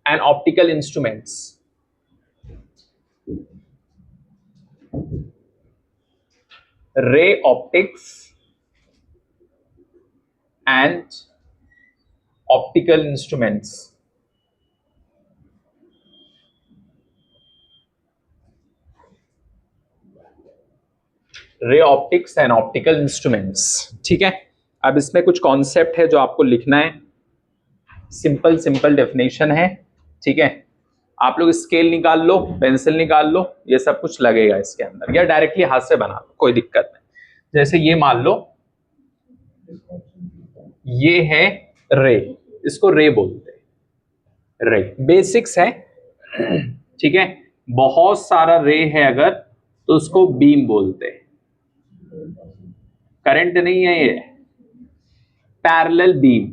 and optical instruments. Ray optics and optical instruments. Ray optics and optical instruments. ठीक है, अब इसमें कुछ कॉन्सेप्ट है जो आपको लिखना है, सिंपल सिंपल डेफिनेशन है। ठीक है, आप लोग स्केल निकाल लो, पेंसिल निकाल लो, ये सब कुछ लगेगा इसके अंदर, या डायरेक्टली हाथ से बना लो, कोई दिक्कत नहीं। जैसे ये मान लो, ये है रे, इसको रे बोलते हैं, रे बेसिक्स है। ठीक है, बहुत सारा रे है अगर तो उसको बीम बोलते हैं। करंट नहीं है ये, पैरेलल बीम,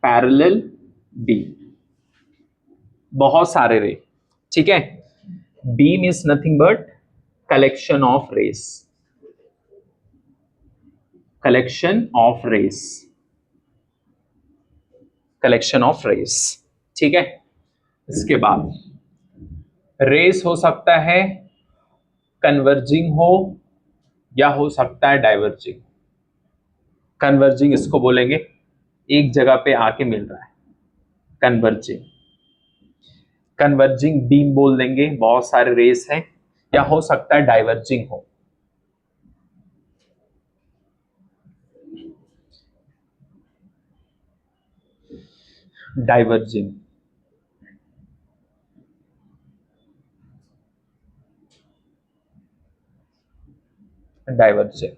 पैरेलल बीम, बहुत सारे रे। ठीक है, beam is nothing but collection of rays, collection of rays, collection of rays. ठीक है, इसके बाद रेस हो सकता है कन्वर्जिंग हो या हो सकता है डाइवर्जिंग। कन्वर्जिंग इसको बोलेंगे, एक जगह पे आके मिल रहा है, कन्वर्जिंग। कन्वर्जिंग बीम बोल देंगे, बहुत सारे रेस हैं, या हो सकता है डाइवर्जिंग हो। Diverging, diverging.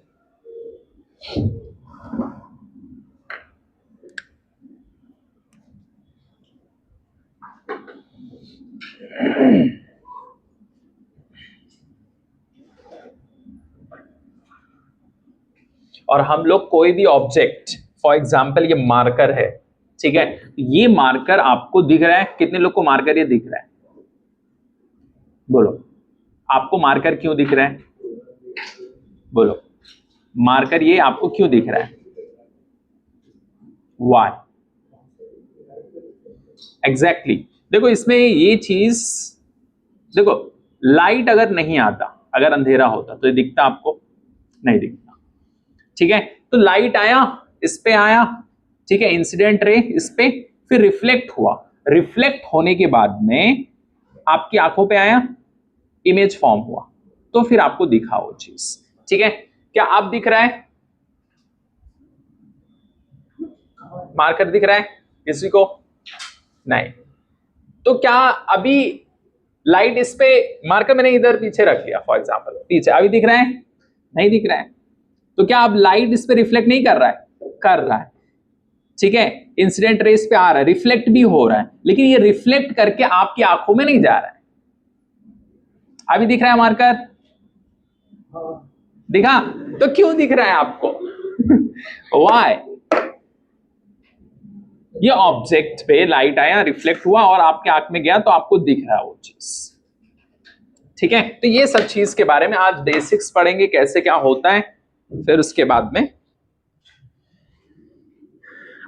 और हम लोग कोई भी ऑब्जेक्ट, फॉर एग्जाम्पल ये मार्कर है, ठीक है, ये मार्कर आपको दिख रहा है, कितने लोग को मार्कर ये दिख रहा है? बोलो, आपको मार्कर क्यों दिख रहा है? बोलो, मार्कर ये आपको क्यों दिख रहा है? वाई? एग्जैक्टली। देखो इसमें ये चीज, देखो लाइट अगर नहीं आता, अगर अंधेरा होता तो ये दिखता आपको? नहीं दिखता। ठीक है, तो लाइट आया, इस पे आया, ठीक है, इंसिडेंट रे इस पे, फिर रिफ्लेक्ट हुआ, रिफ्लेक्ट होने के बाद में आपकी आंखों पे आया, इमेज फॉर्म हुआ, तो फिर आपको दिखा वो चीज। ठीक है, क्या आप दिख रहा है? मार्कर दिख रहा है किसी को? नहीं। तो क्या अभी लाइट इस पे, मार्कर मैंने इधर पीछे रख लिया फॉर एग्जांपल, पीछे, अभी दिख रहा है? नहीं दिख रहा है। तो क्या अब लाइट इस पे रिफ्लेक्ट नहीं कर रहा है? कर रहा है। ठीक है, इंसिडेंट रेस पे आ रहा है, रिफ्लेक्ट भी हो रहा है, लेकिन ये रिफ्लेक्ट करके आपकी आंखों में नहीं जा रहा है। अभी दिख रहा है मार्कर? दिखा? तो क्यों दिख रहा है आपको? वाई? ये ऑब्जेक्ट पे लाइट आया, रिफ्लेक्ट हुआ और आपके आंख में गया, तो आपको दिख रहा है वो चीज। ठीक है, तो ये सब चीज के बारे में आज बेसिक्स पढ़ेंगे, कैसे क्या होता है, फिर उसके बाद में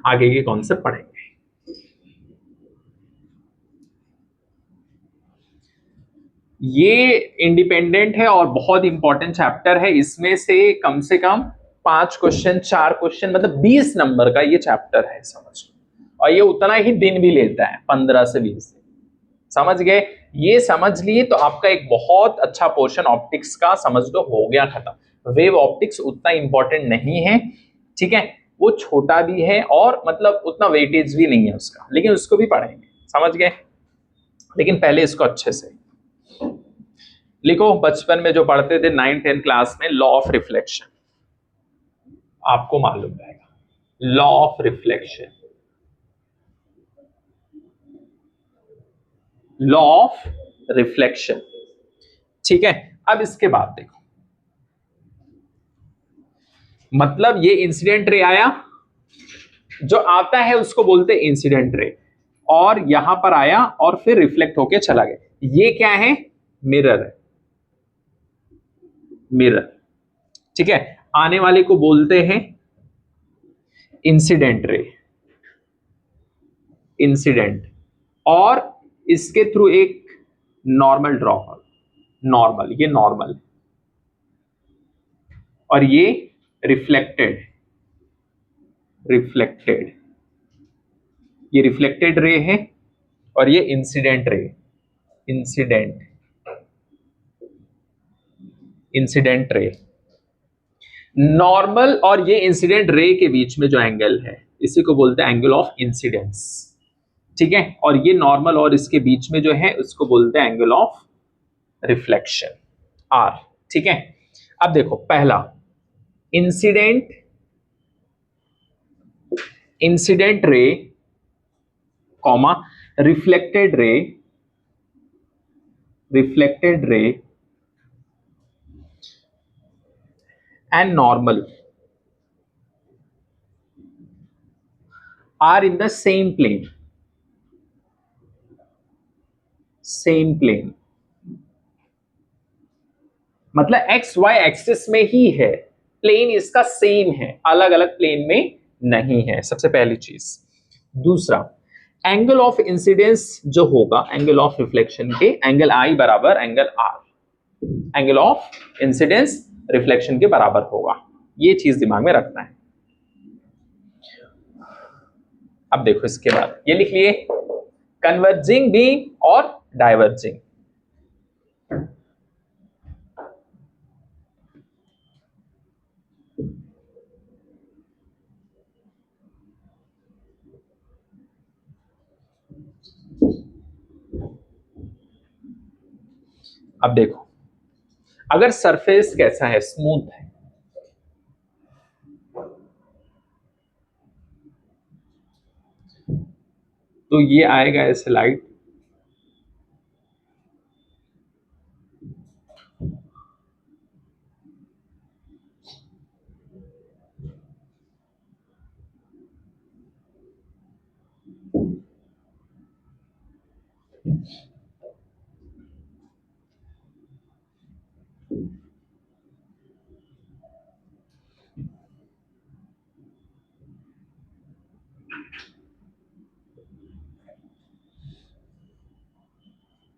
आगे के कॉन्सेप्ट पढ़ेंगे। ये इंडिपेंडेंट है और बहुत इंपॉर्टेंट चैप्टर है, इसमें से कम 5 क्वेश्चन, 4 क्वेश्चन, मतलब 20 नंबर का ये चैप्टर है, समझ लो। और ये उतना ही दिन भी लेता है, 15 से 20 दिन। समझ गए? ये समझ लिए तो आपका एक बहुत अच्छा पोर्शन ऑप्टिक्स का समझ लो हो गया खत्म। वेव ऑप्टिक्स उतना इंपॉर्टेंट नहीं है, ठीक है, वो छोटा भी है और मतलब उतना वेटेज भी नहीं है उसका, लेकिन उसको भी पढ़ेंगे, समझ गए? लेकिन पहले इसको अच्छे से लिखो। बचपन में जो पढ़ते थे 9th 10th क्लास में, लॉ ऑफ रिफ्लेक्शन, आपको मालूम रहेगा, law of reflection, law of reflection. ठीक है, अब इसके बाद देखो, मतलब ये इंसिडेंट रे आया, जो आता है उसको बोलते हैं इंसिडेंट रे, और यहां पर आया और फिर रिफ्लेक्ट होके चला गया, ये क्या है? मिरर है, मिरर। ठीक है, आने वाले को बोलते हैं इंसिडेंट रे, इंसिडेंट, और इसके थ्रू एक नॉर्मल ड्रॉ करो, नॉर्मल, ये नॉर्मल, और ये रिफ्लेक्टेड, रिफ्लेक्टेड, ये रिफ्लेक्टेड रे है, और ये incident ray, incident, incident ray. Normal और ये इंसिडेंट रे के बीच में जो एंगल है इसी को बोलते हैं एंगल ऑफ इंसिडेंस, ठीक है। और ये नॉर्मल और इसके बीच में जो है उसको बोलते हैं एंगल ऑफ रिफ्लेक्शन, आर, ठीक है। अब देखो पहला, incident, incident ray comma reflected ray, reflected ray and normal are in the same plane, same plane, मतलब एक्स वाई एक्सिस में ही है, प्लेन इसका सेम है, अलग अलग प्लेन में नहीं है, सबसे पहली चीज। दूसरा, एंगल ऑफ इंसिडेंस जो होगा एंगल ऑफ रिफ्लेक्शन के, एंगल आई बराबर angle R, angle of incidence reflection के बराबर होगा, ये चीज दिमाग में रखना है। अब देखो इसके बाद ये लिख लिए, कन्वर्जिंग बीम और डाइवर्जिंग। अब देखो, अगर सरफेस कैसा है, स्मूथ है, तो ये आएगा ऐसे लाइट,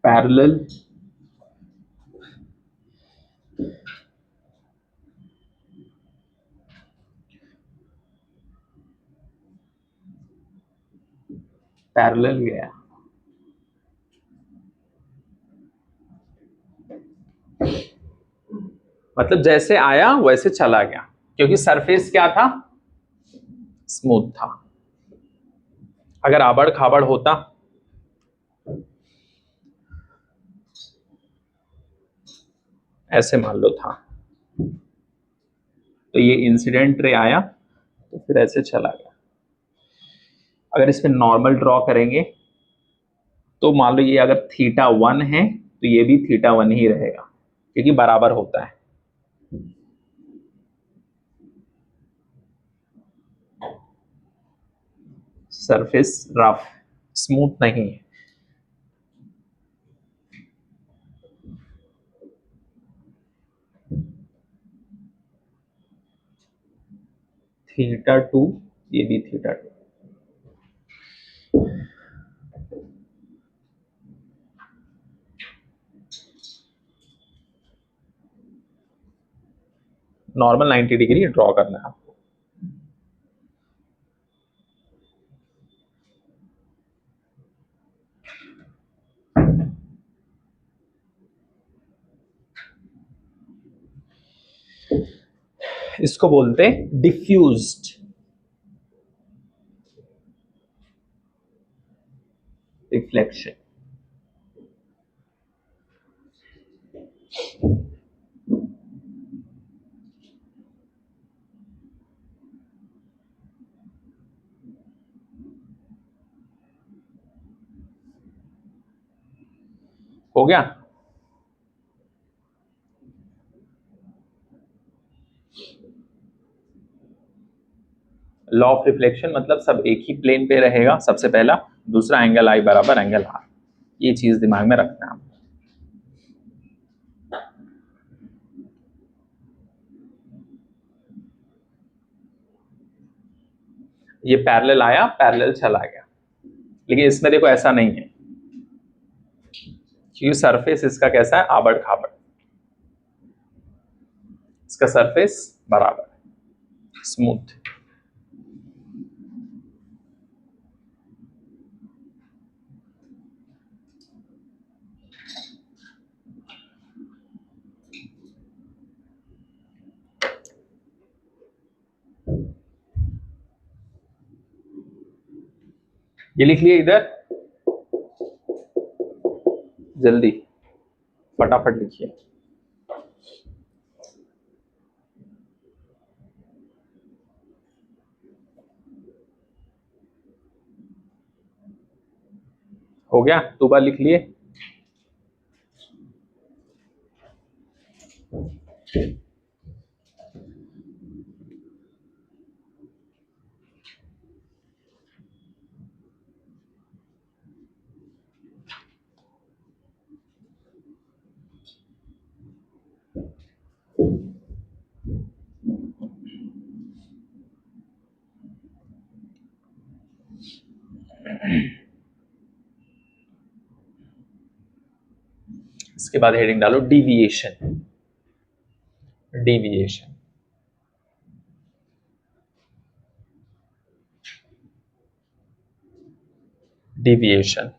पैरेलल, पैरेलल गया, मतलब जैसे आया वैसे चला गया, क्योंकि सरफेस क्या था, स्मूथ था। अगर आबड़ खाबड़ होता, ऐसे मान लो था, तो ये इंसिडेंट रे आया तो फिर ऐसे चला गया। अगर इसमें नॉर्मल ड्रॉ करेंगे तो मान लो ये अगर थीटा 1 है तो ये भी थीटा 1 ही रहेगा, क्योंकि बराबर होता है। सरफेस रफ, स्मूथ नहीं है। थीटा 2, ये भी थीटा 2। नॉर्मल 90 डिग्री ड्रॉ करना है आपको। इसको बोलते हैं डिफ्यूज्ड रिफ्लेक्शन। हो गया। लॉ ऑफ रिफ्लेक्शन मतलब सब एक ही प्लेन पे रहेगा, सबसे पहला। दूसरा, एंगल आई बराबर एंगल आर, ये चीज दिमाग में रखना है। ये पैरेलल आया, पैरेलल चला गया, लेकिन इसमें देखो ऐसा नहीं है, क्योंकि सरफेस इसका कैसा है, आबड़ खाबड़, इसका सरफेस बराबर है, स्मूथ। ये लिख लिए इधर, जल्दी फटाफट लिखिए। हो गया, 2 बार लिख लिए। इसके बाद हेडिंग डालो डिविएशन। Deviation, deviation.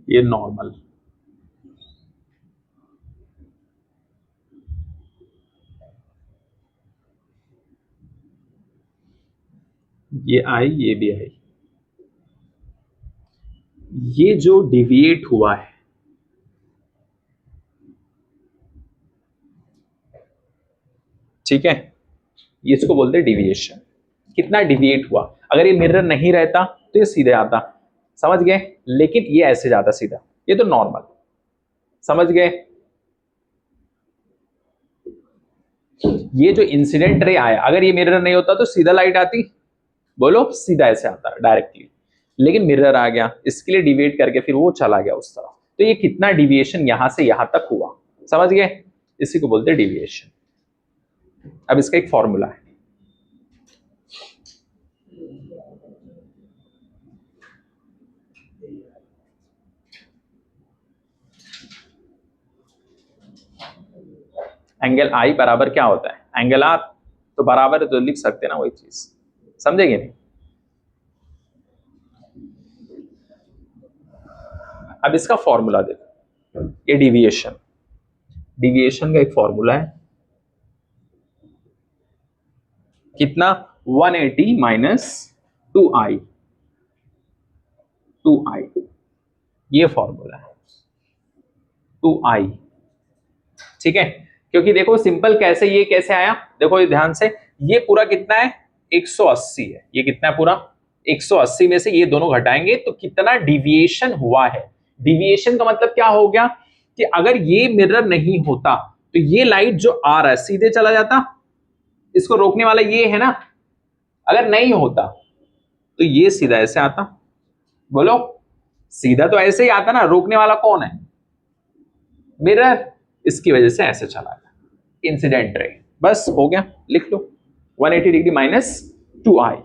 ये नॉर्मल, ये आई, ये भी आई। ये जो डिविएट हुआ है, ठीक है, ये इसको बोलते हैं डिविएशन। कितना डिविएट हुआ, अगर ये मिरर नहीं रहता तो ये सीधे आता, समझ गए, लेकिन ये ऐसे जाता सीधा, ये तो नॉर्मल, समझ गए। ये जो इंसिडेंट रे आया, अगर ये मिरर नहीं होता तो सीधा लाइट आती, बोलो, सीधा ऐसे आता डायरेक्टली, लेकिन मिरर आ गया, इसके लिए डिविएट करके फिर वो चला गया उस तरफ, तो ये कितना डिविएशन यहां से यहां तक हुआ, समझ गए, इसी को बोलते हैं डिविएशन। अब इसका एक फॉर्मूला है, एंगल आई बराबर क्या होता है, एंगल आर, तो बराबर है तो लिख सकते हैं ना वही चीज, समझेंगे नहीं। अब इसका फॉर्मूला देखो, ये डिविएशन, डिविएशन का एक फॉर्मूला है, कितना, 180 माइनस 2i, 2i, ये फॉर्मूला है, 2i, ठीक है। क्योंकि देखो सिंपल कैसे, ये कैसे आया, देखो ये ध्यान से, ये पूरा कितना है, 180 है, ये कितना है पूरा 180 में से ये दोनों घटाएंगे तो कितना डिविएशन हुआ है। डिविएशन का मतलब क्या हो गया कि अगर ये मिरर नहीं होता तो ये लाइट जो आ रहा है सीधे चला जाता, इसको रोकने वाला ये है ना, अगर नहीं होता तो ये सीधा ऐसे आता, बोलो, सीधा तो ऐसे ही आता ना, रोकने वाला कौन है, मिरर, इसकी वजह से ऐसे चला गया इंसिडेंट रे, बस हो गया, लिख लो 180 डिग्री माइनस 2i।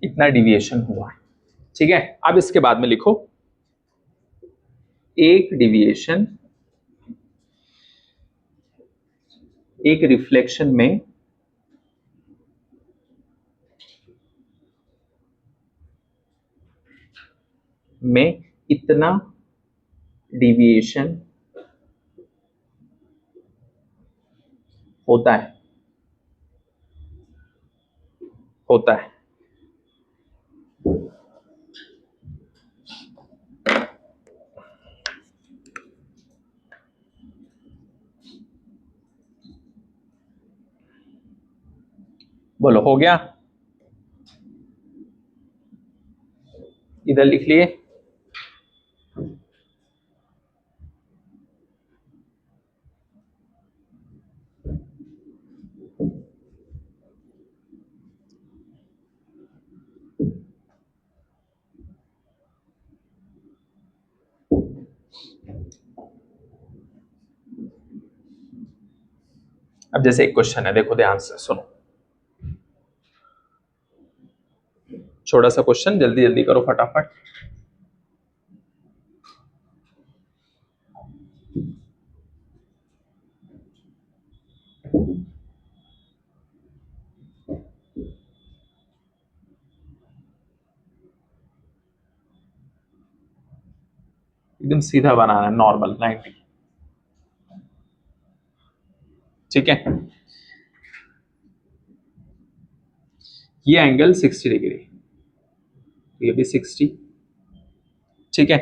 इतना डिविएशन हुआ है, ठीक है। अब इसके बाद में लिखो, एक डिविएशन एक रिफ्लेक्शन में इतना डिविएशन होता है, होता है। बोलो हो गया? इधर लिख लिए। अब जैसे एक क्वेश्चन है, देखो ध्यान से सुनो, छोटा सा क्वेश्चन, जल्दी जल्दी करो फटाफट। एकदम सीधा बनाना है, नॉर्मल 90। ठीक है, ये एंगल 60 डिग्री, ये भी 60। ठीक है,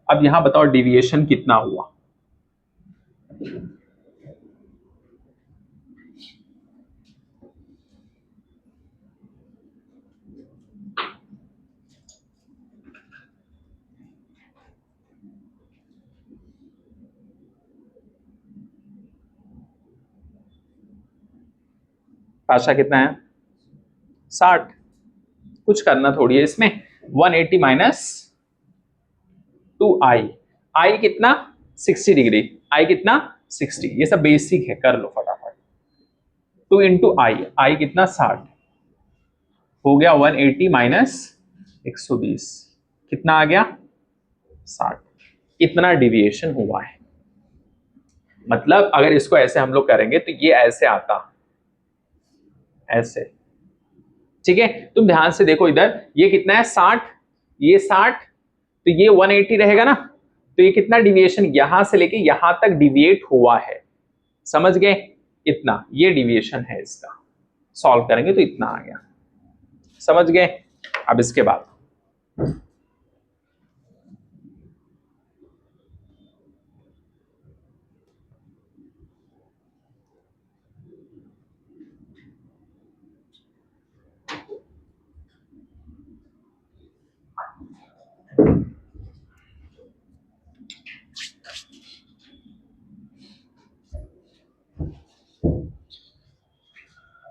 अब यहां बताओ डिविएशन कितना हुआ? पाशा कितना है? 60। कुछ करना थोड़ी है इसमें, 180 माइनस 2i, आई कितना? 60 डिग्री, आई कितना? 60। ये सब बेसिक है, कर लो फटाफट। 2 इंटू आई, आई कितना? 60। हो गया 180 माइनस 120, कितना आ गया? 60। इतना डिविएशन हुआ है। मतलब अगर इसको ऐसे हम लोग करेंगे तो ये ऐसे आता, ऐसे। ठीक है, तुम ध्यान से देखो इधर, ये कितना है? 60, ये 60, तो ये 180 रहेगा ना, तो ये कितना डिविएशन यहां से लेके यहां तक डिविएट हुआ है, समझ गए? इतना ये डिविएशन है इसका, सॉल्व करेंगे तो इतना आ गया, समझ गए? अब इसके बाद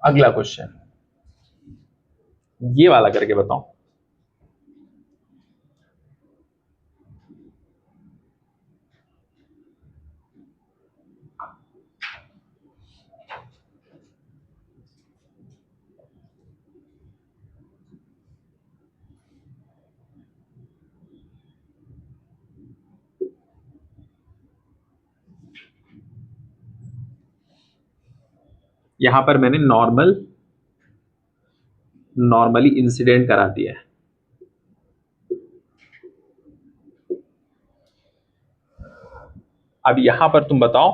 अगला क्वेश्चन, ये वाला करके बताओ। यहां पर मैंने नॉर्मली इंसिडेंट करा दिया है। अब यहां पर तुम बताओ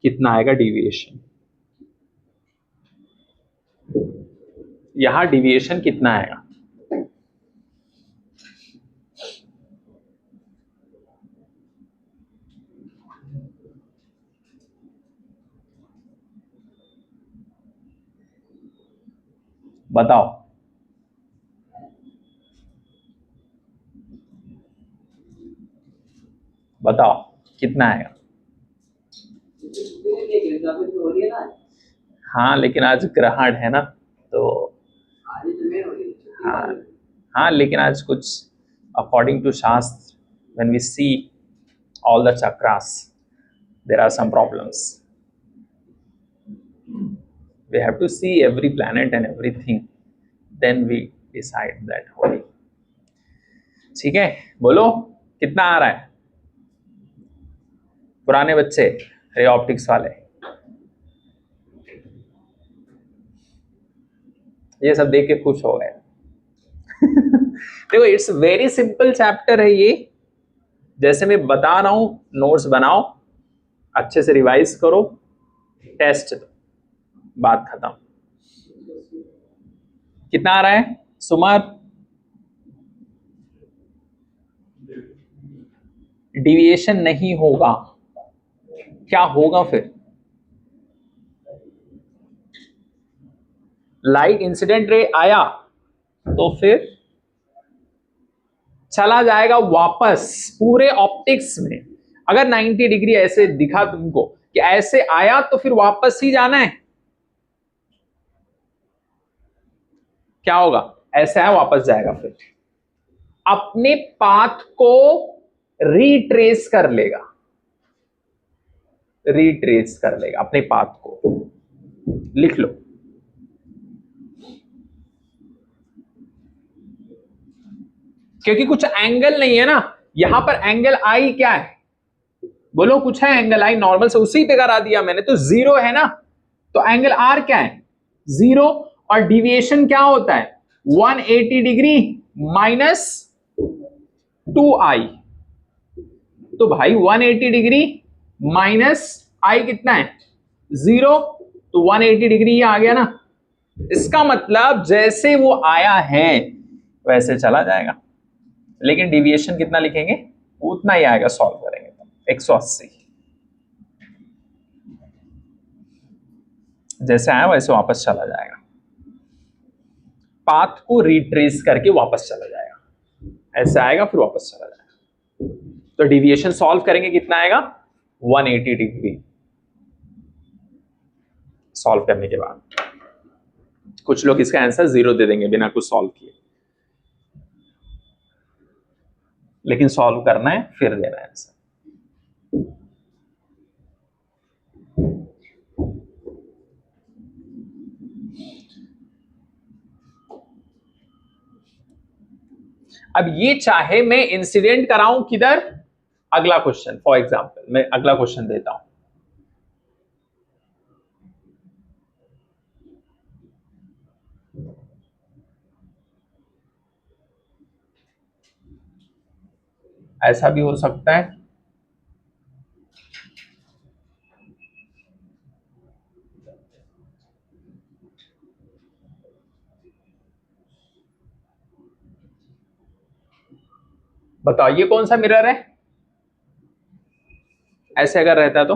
कितना आएगा डिविएशन, यहां डिविएशन कितना आएगा? बताओ, बताओ कितना आएगा? हाँ लेकिन आज ग्रहण है ना, तो हाँ, हाँ लेकिन आज कुछ according to shastra, when we see all the chakras, there are some problems, we have to see every planet and everything, then we decide that holy। ठीक है, बोलो कितना आ रहा है? पुराने बच्चे, रे ऑप्टिक्स वाले, ये सब देख के खुश हो गए। देखो इट्स वेरी सिंपल चैप्टर है ये, जैसे मैं बता रहा हूं, नोट्स बनाओ, अच्छे से रिवाइज करो, टेस्ट दो, बात खत्म। कितना आ रहा है सुमार? डिविएशन नहीं होगा, क्या होगा फिर? लाइट इंसिडेंट रे आया तो फिर चला जाएगा वापस पूरे ऑप्टिक्स में। अगर 90 डिग्री ऐसे दिखा तुमको कि ऐसे आया तो फिर वापस ही जाना है, क्या होगा? ऐसे आया वापस जाएगा, फिर अपने पाथ को रिट्रेस कर लेगा, रिट्रेस कर लेगा अपने पाथ को। लिख लो, क्योंकि कुछ एंगल नहीं है ना यहां पर। एंगल आई क्या है? बोलो कुछ है एंगल आई? नॉर्मल से उसी पे करा दिया मैंने, तो जीरो है ना। तो एंगल आर क्या है? जीरो। और डिविएशन क्या होता है? 180 डिग्री माइनस 2i। तो भाई 180 डिग्री माइनस आई कितना है? जीरो। तो 180 डिग्री ये आ गया ना। इसका मतलब जैसे वो आया है वैसे चला जाएगा, लेकिन डिविएशन कितना लिखेंगे? उतना ही आएगा, सॉल्व करेंगे तो 180। जैसे आया वैसे वापस चला जाएगा, पाथ को रिट्रेस करके वापस चला जाएगा। ऐसे आएगा फिर वापस चला जाएगा। तो डिविएशन सॉल्व करेंगे, कितना आएगा? 180 डिग्री। सॉल्व करने के बाद कुछ लोग इसका आंसर जीरो दे देंगे बिना कुछ सॉल्व किए, लेकिन सॉल्व करना है फिर देना है आंसर। अब ये चाहे मैं इंसिडेंट कराऊं किधर? अगला क्वेश्चन, फॉर एग्जांपल मैं अगला क्वेश्चन देता हूं। ऐसा भी हो सकता है, बताओ ये कौन सा मिरर है? ऐसे अगर रहता तो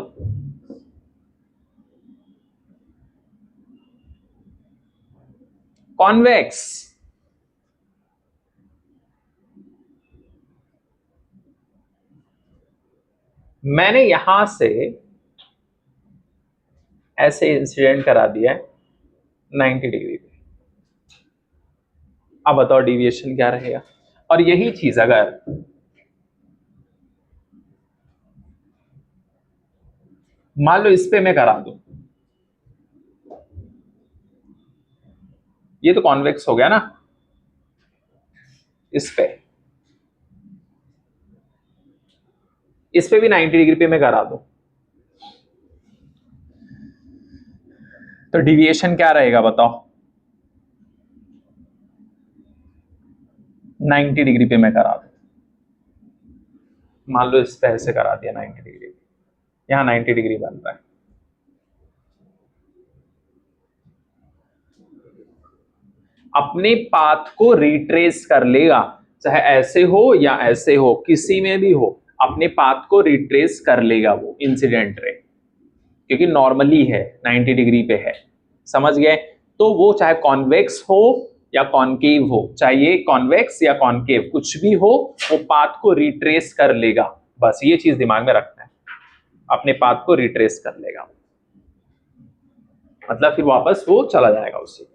कॉन्वेक्स। मैंने यहां से ऐसे इंसिडेंट करा दिया है 90 डिग्री पे। अब बताओ डिविएशन क्या रहेगा? और यही चीज अगर मान लो इस पे मैं करा दूं, ये तो कॉन्वेक्स हो गया ना। इस पे भी 90 डिग्री पे मैं करा दूं, तो डिविएशन क्या रहेगा बताओ? 90 डिग्री पे मैं करा दूं, मान लो इस पे ऐसे करा दिया 90 डिग्री, यहां 90 डिग्री बन रहा है। अपने पाथ को रिट्रेस कर लेगा, चाहे ऐसे हो या ऐसे हो, किसी में भी हो, अपने पाथ को रिट्रेस कर लेगा वो इंसिडेंट रे, क्योंकि नॉर्मली है 90 डिग्री पे है। समझ गए? तो वो चाहे कॉन्वेक्स हो या कॉनकेव हो, चाहे ये कॉन्वेक्स या कॉनकेव कुछ भी हो, वो पाथ को रिट्रेस कर लेगा। बस ये चीज दिमाग में रखना है, अपने पाथ को रिट्रेस कर लेगा, मतलब फिर वापस वो चला जाएगा उसी में।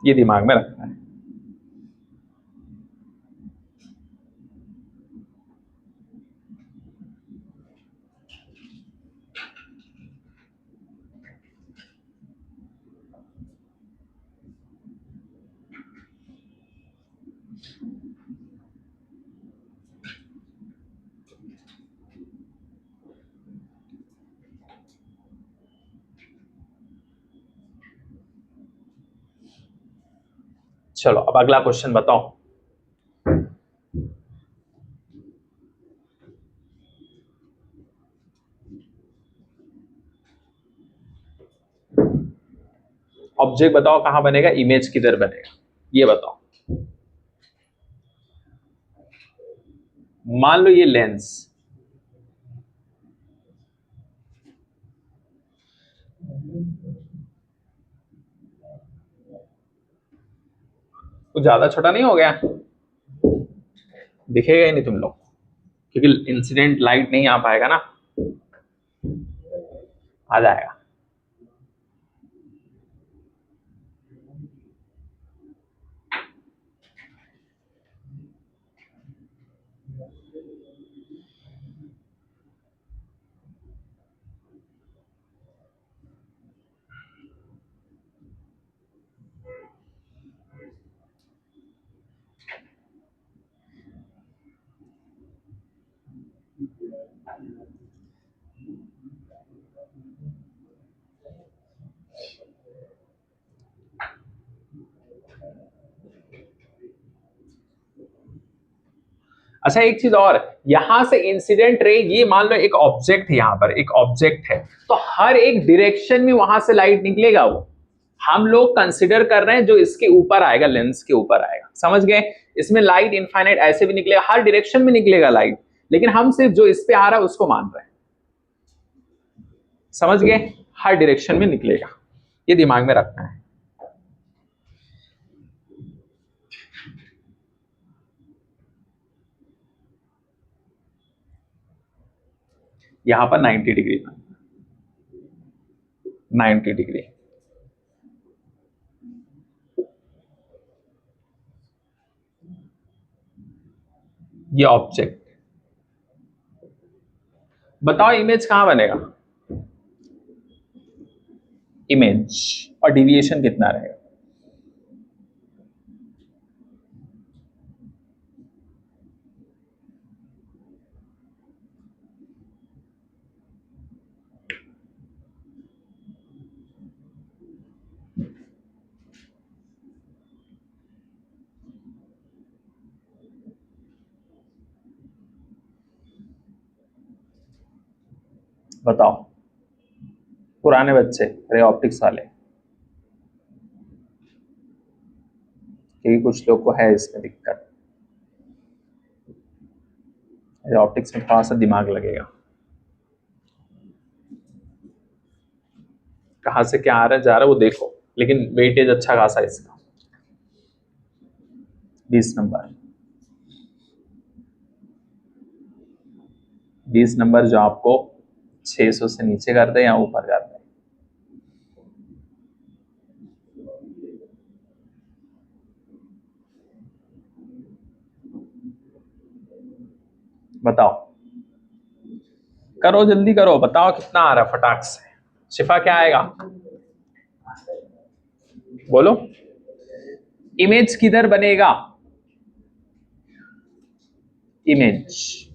ये दिमाग में रखना है। चलो अब अगला क्वेश्चन बताओ। ऑब्जेक्ट बताओ कहां बनेगा, इमेज किधर बनेगा, ये बताओ। मान लो ये लेंस, कुछ ज्यादा छोटा नहीं हो गया? दिखेगा ही नहीं तुम लोग, क्योंकि इंसिडेंट लाइट नहीं आ पाएगा ना। आ जाएगा। अच्छा एक चीज और, यहां से इंसिडेंट रे, ये मान लो एक ऑब्जेक्ट है, यहां पर एक ऑब्जेक्ट है, तो हर एक डायरेक्शन में वहां से लाइट निकलेगा। वो हम लोग कंसिडर कर रहे हैं जो इसके ऊपर आएगा, लेंस के ऊपर आएगा, समझ गए? इसमें लाइट इनफाइनाइट ऐसे भी निकलेगा, हर डायरेक्शन में निकलेगा लाइट, लेकिन हम सिर्फ जो इस पे आ रहा है उसको मान रहे हैं, समझ गए? हर डायरेक्शन में निकलेगा, ये दिमाग में रखना है। यहां पर 90 डिग्री, 90 डिग्री। ये ऑब्जेक्ट, बताओ इमेज कहां बनेगा? इमेज, और डिविएशन कितना रहेगा? बताओ, पुराने बच्चे, रे ऑप्टिक्स वाले, क्योंकि कुछ लोग को है इसमें दिक्कत, रे ऑप्टिक्स में थोड़ा सा दिमाग लगेगा, कहां से क्या आ रहा है जा रहा है वो देखो, लेकिन वेटेज अच्छा खासा है इसका। 20 नंबर, 20 नंबर जो आपको 600 से नीचे कर दे या ऊपर कर दे। बताओ, करो जल्दी करो, बताओ कितना आ रहा है फटाक से। शिफा क्या आएगा? बोलो, इमेज किधर बनेगा? इमेज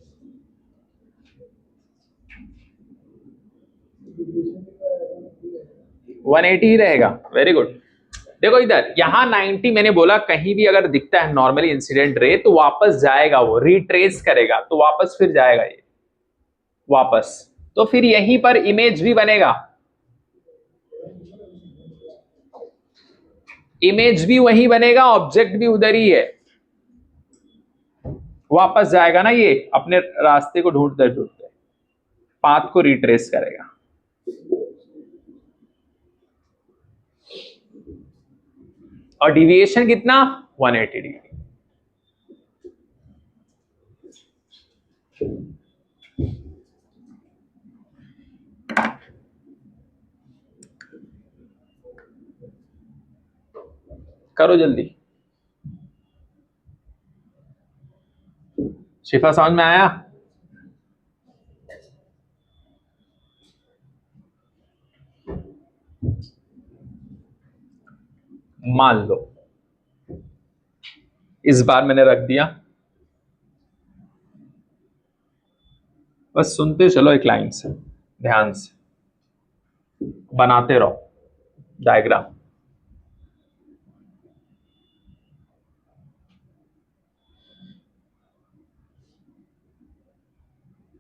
180 ही रहेगा, वेरी गुड। देखो इधर, यहां 90 मैंने बोला, कहीं भी अगर दिखता है नॉर्मली इंसिडेंट रे तो वापस जाएगा, वो रिट्रेस करेगा तो वापस फिर जाएगा ये वापस, तो फिर यहीं पर इमेज भी बनेगा, इमेज भी वहीं बनेगा, ऑब्जेक्ट भी उधर ही है, वापस जाएगा ना ये अपने रास्ते को ढूंढते ढूंढते, पाथ को रिट्रेस करेगा। और डिविएशन कितना? 180 डिग्री। करो जल्दी। शिफा समझ में आया? मान लो इस बार मैंने रख दिया, बस सुनते चलो एक लाइन से, ध्यान से बनाते रहो डायग्राम।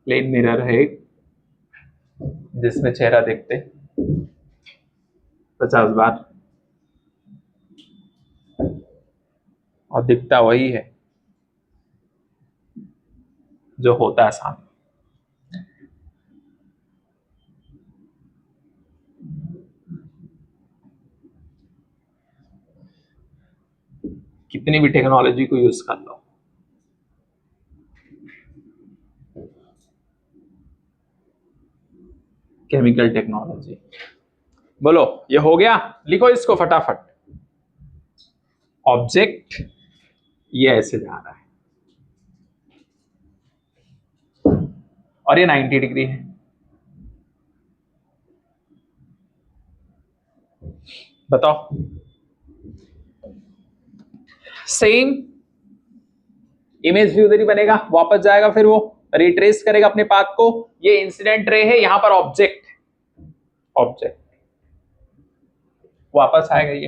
प्लेन मिरर है एक, जिसमें चेहरा देखते 50 बार, और दिखता वही है जो होता है सामने। कितनी भी टेक्नोलॉजी को यूज कर लो। Chemical technology. बोलो ये हो गया, लिखो इसको फटाफट। ऑब्जेक्ट ये ऐसे जा रहा है और ये 90 डिग्री है। बताओ। सेम इमेज व्यू उधर ही बनेगा, वापस जाएगा, फिर वो रिट्रेस करेगा अपने पाथ को। ये इंसिडेंट रे है, यहां पर ऑब्जेक्ट, ऑब्जेक्ट वापस आएगा ये,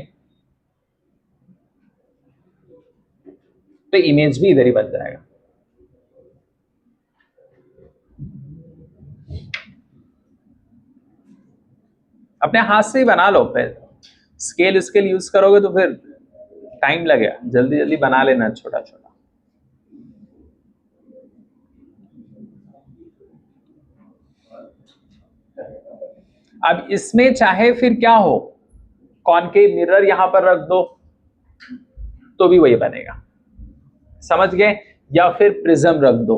तो इमेज भी इधर ही बन जाएगा। अपने हाथ से ही बना लो, फिर स्केल स्केल यूज करोगे तो फिर टाइम लगेगा, जल्दी जल्दी बना लेना छोटा छोटा। अब इसमें चाहे फिर क्या हो, कॉनकेव मिरर यहां पर रख दो तो भी वही बनेगा, समझ गए? या फिर प्रिज्म रख दो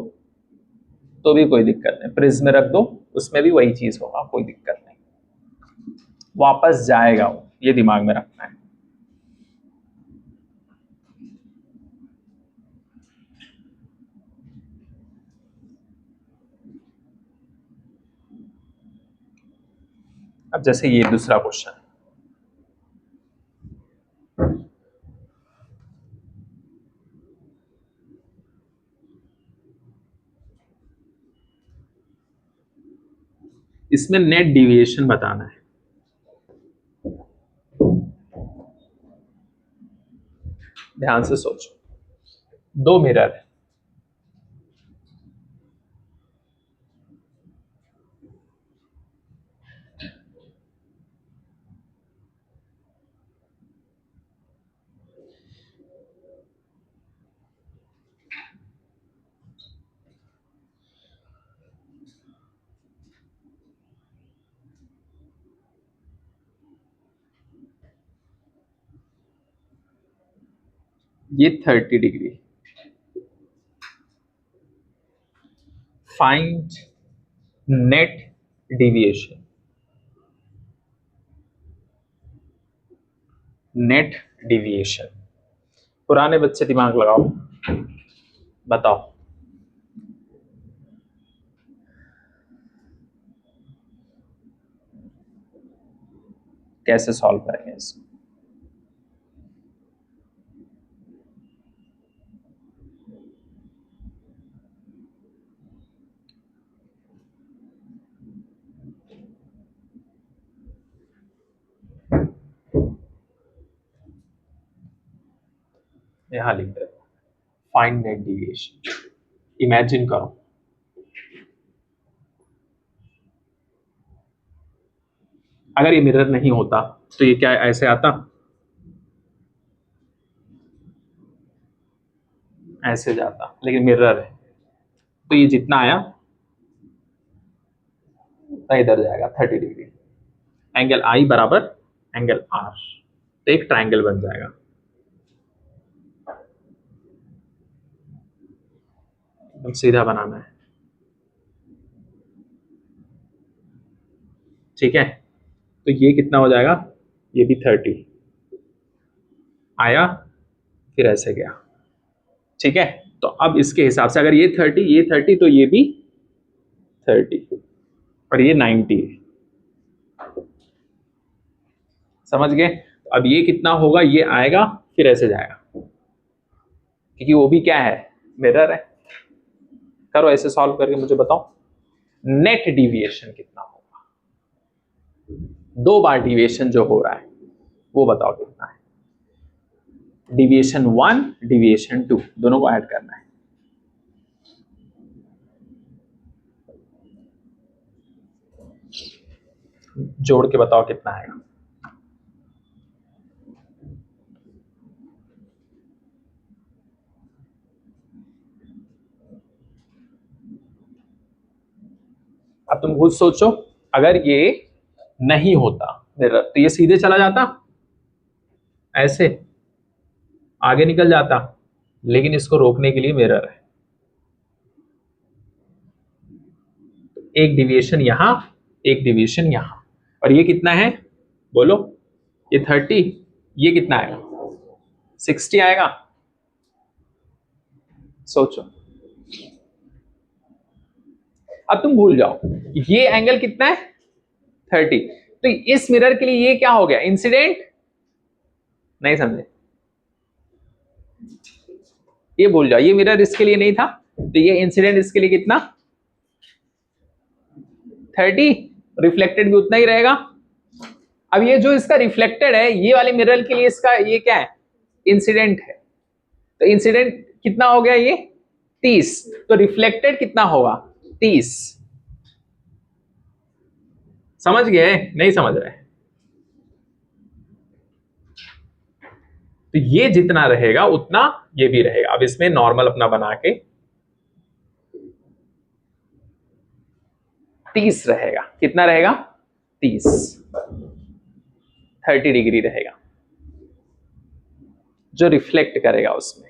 तो भी कोई दिक्कत नहीं, प्रिज्म रख दो उसमें भी वही चीज होगा, कोई दिक्कत नहीं, वापस जाएगा वो, ये दिमाग में रखना है। अब जैसे ये दूसरा क्वेश्चन, इसमें नेट डिविएशन बताना है। ध्यान से सोचो, दो मिरर है, ये 30 degree. Find net deviation, net deviation. पुराने बच्चे दिमाग लगाओ, बताओ कैसे सॉल्व करेंगे इसको। यहां लिख दे, फाइंड नेट डिविएशन। इमेजिन करो अगर ये मिरर नहीं होता तो ये क्या ऐसे आता, ऐसे जाता, लेकिन मिरर है तो ये जितना आया इधर जाएगा 30 डिग्री। एंगल आई बराबर एंगल आर, तो एक ट्रायंगल बन जाएगा। एकदम सीधा बनाना है, ठीक है? तो ये कितना हो जाएगा, ये भी 30 आया, फिर ऐसे गया, ठीक है? तो अब इसके हिसाब से अगर ये 30 ये 30 तो ये भी 30 और ये 90, समझ गए? अब ये कितना होगा, ये आएगा फिर ऐसे जाएगा, क्योंकि वो भी क्या है, मिरर है। करो ऐसे सॉल्व करके मुझे बताओ नेट डिविएशन कितना होगा, दो बार डिविएशन जो हो रहा है वो बताओ कितना है। डिविएशन 1 डिविएशन 2 दोनों को ऐड करना है। जोड़ के बताओ कितना आएगा। अब तुम खुद सोचो, अगर ये नहीं होता मिरर तो ये सीधे चला जाता ऐसे, आगे निकल जाता, लेकिन इसको रोकने के लिए मिरर है। एक डिविएशन यहां, एक डिविएशन यहां, और ये कितना है बोलो? ये 30, ये कितना आएगा? 60 आएगा। सोचो, अब तुम भूल जाओ ये एंगल कितना है 30, तो इस मिरर के लिए ये क्या हो गया? इंसिडेंट। नहीं समझे? ये भूल जाओ, ये मिरर इसके लिए नहीं था, तो ये इंसिडेंट इसके लिए कितना? 30। रिफ्लेक्टेड भी उतना ही रहेगा। अब ये जो इसका रिफ्लेक्टेड है, ये वाले मिरर के लिए इसका ये क्या है? इंसिडेंट है। तो इंसिडेंट कितना हो गया? ये 30। तो रिफ्लेक्टेड कितना होगा? 30। समझ गए? नहीं समझ रहे? तो ये जितना रहेगा उतना ये भी रहेगा। अब इसमें नॉर्मल अपना बना के 30 रहेगा। कितना रहेगा? 30। 30 डिग्री रहेगा जो रिफ्लेक्ट करेगा उसमें।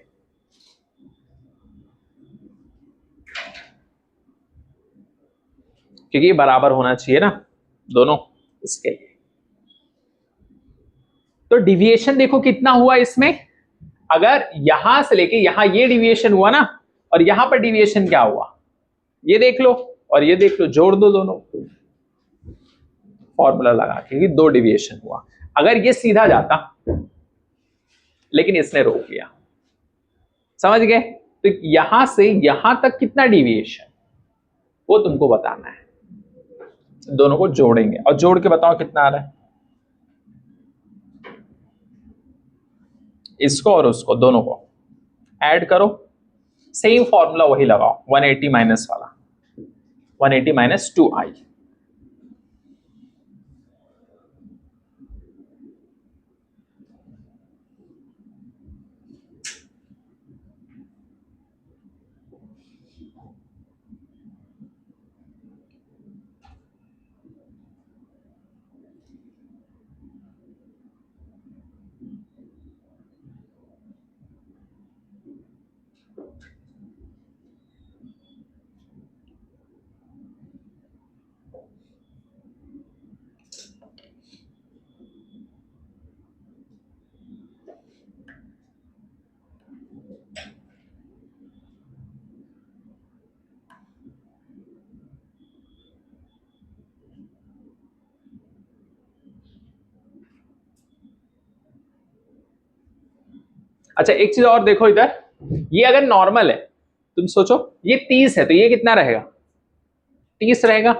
क्योंकि ये बराबर होना चाहिए ना दोनों, इसके लिए। तो डिविएशन देखो कितना हुआ इसमें। अगर यहां से लेके यहां ये डिविएशन हुआ ना, और यहां पर डिविएशन क्या हुआ ये देख लो, और ये देख लो, जोड़ दो दोनों फॉर्मूला लगा के, 2 डिविएशन हुआ। अगर ये सीधा जाता, लेकिन इसने रोक लिया। समझ गए? तो यहां से यहां तक कितना डिविएशन वो तुमको बताना है। दोनों को जोड़ेंगे और जोड़ के बताओ कितना आ रहा है। इसको और उसको दोनों को ऐड करो, सेम फॉर्मूला वही लगाओ, 180 माइनस वाला, 180 माइनस 2i। अच्छा एक चीज और देखो इधर, ये अगर नॉर्मल है, तुम सोचो ये 30 है, तो ये कितना रहेगा? 30 रहेगा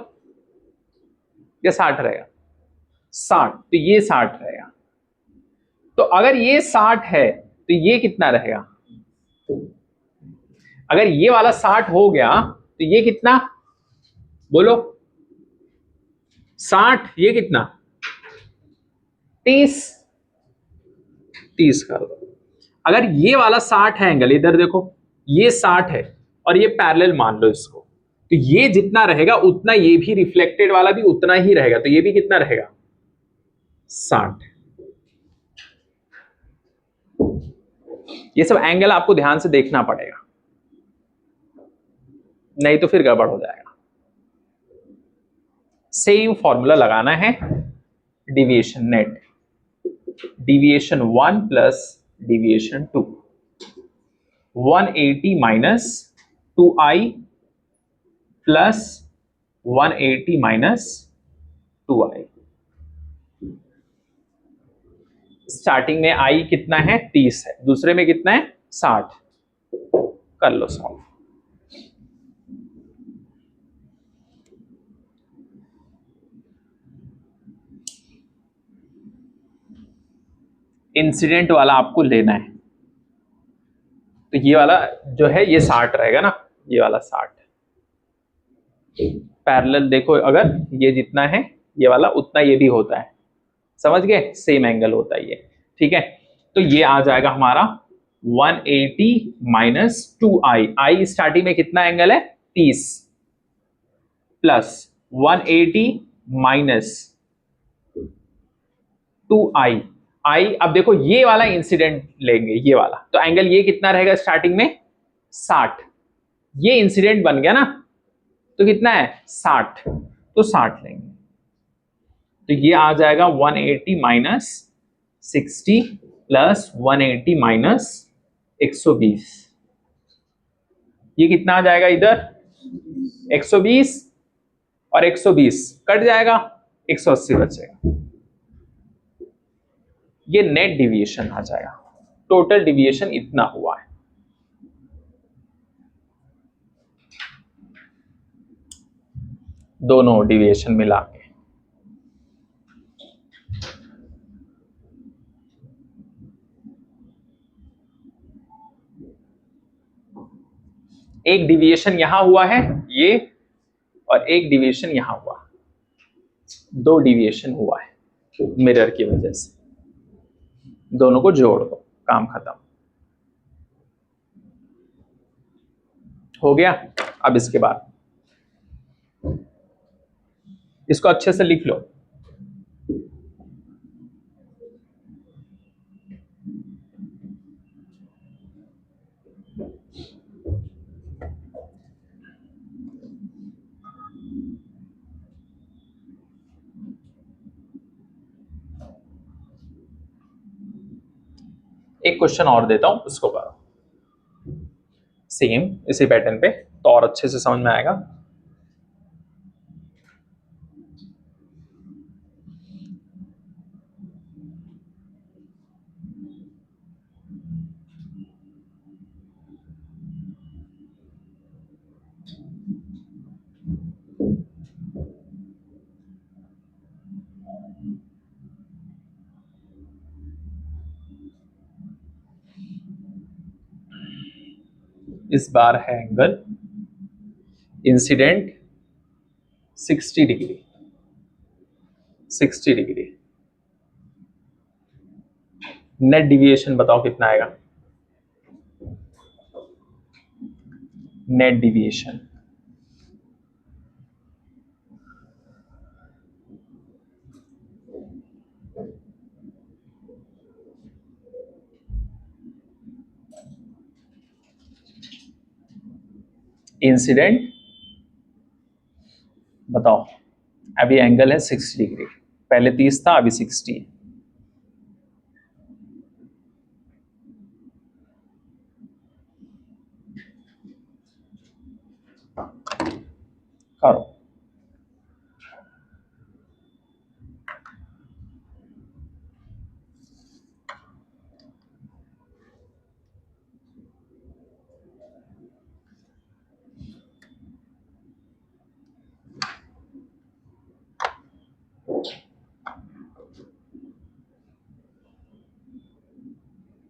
या 60 रहेगा? 60। तो ये 60 रहेगा। तो अगर ये 60 है तो ये कितना रहेगा? अगर ये वाला 60 हो गया तो ये कितना बोलो? 60, ये कितना? 30। 30 कर दो। अगर ये वाला 60 है एंगल, इधर देखो ये 60 है और ये पैरेलल मान लो इसको, तो ये जितना रहेगा उतना ये भी रिफ्लेक्टेड वाला भी उतना ही रहेगा। तो ये भी कितना रहेगा? 60। ये सब एंगल आपको ध्यान से देखना पड़ेगा, नहीं तो फिर गड़बड़ हो जाएगा। सेम फॉर्मूला लगाना है, deviation net, deviation 1 plus deviation 2, 180 minus 2i plus 180 minus 2i। Starting में i कितना है? 30 है, दूसरे में कितना है? 60। कर लो सॉल्व। इंसिडेंट वाला आपको लेना है, तो ये वाला जो है ये 60 रहेगा ना, ये वाला 60। पैरेलल देखो, अगर ये जितना है ये वाला उतना ये भी होता है। समझ गए? सेम एंगल होता है ये। ठीक है, तो ये आ जाएगा हमारा 180 माइनस 2i। आई स्टार्टिंग में कितना एंगल है? 30 प्लस 180 माइनस 2i। आई, अब देखो ये वाला इंसिडेंट लेंगे, ये वाला, तो एंगल ये कितना रहेगा स्टार्टिंग में 60, ये इंसिडेंट बन गया ना, तो कितना है 60, तो 60 लेंगे, तो ये आ जाएगा 180 माइनस 60 प्लस 180 माइनस 120, ये कितना आ जाएगा इधर 120 और 120 कट जाएगा, 180 बचेगा, ये नेट डिविएशन आ जाएगा, टोटल डिविएशन इतना हुआ है। दोनों डिविएशन मिला के एक डिविएशन यहां हुआ है ये, और एक डिविएशन यहां हुआ, दो डिविएशन हुआ है मिरर की वजह से, दोनों को जोड़ दो, काम खत्म हो गया। अब इसके बाद इसको अच्छे से लिख लो, एक क्वेश्चन और देता हूं, उसको करो सेम इसी पैटर्न पे, तो और अच्छे से समझ में आएगा। इस बार है angle incident 60 degree, 60 degree, net deviation बताओ कितना आएगा, नेट डिविएशन इंसिडेंट बताओ, अभी एंगल है 60 डिग्री, पहले 30 था अभी 60, करो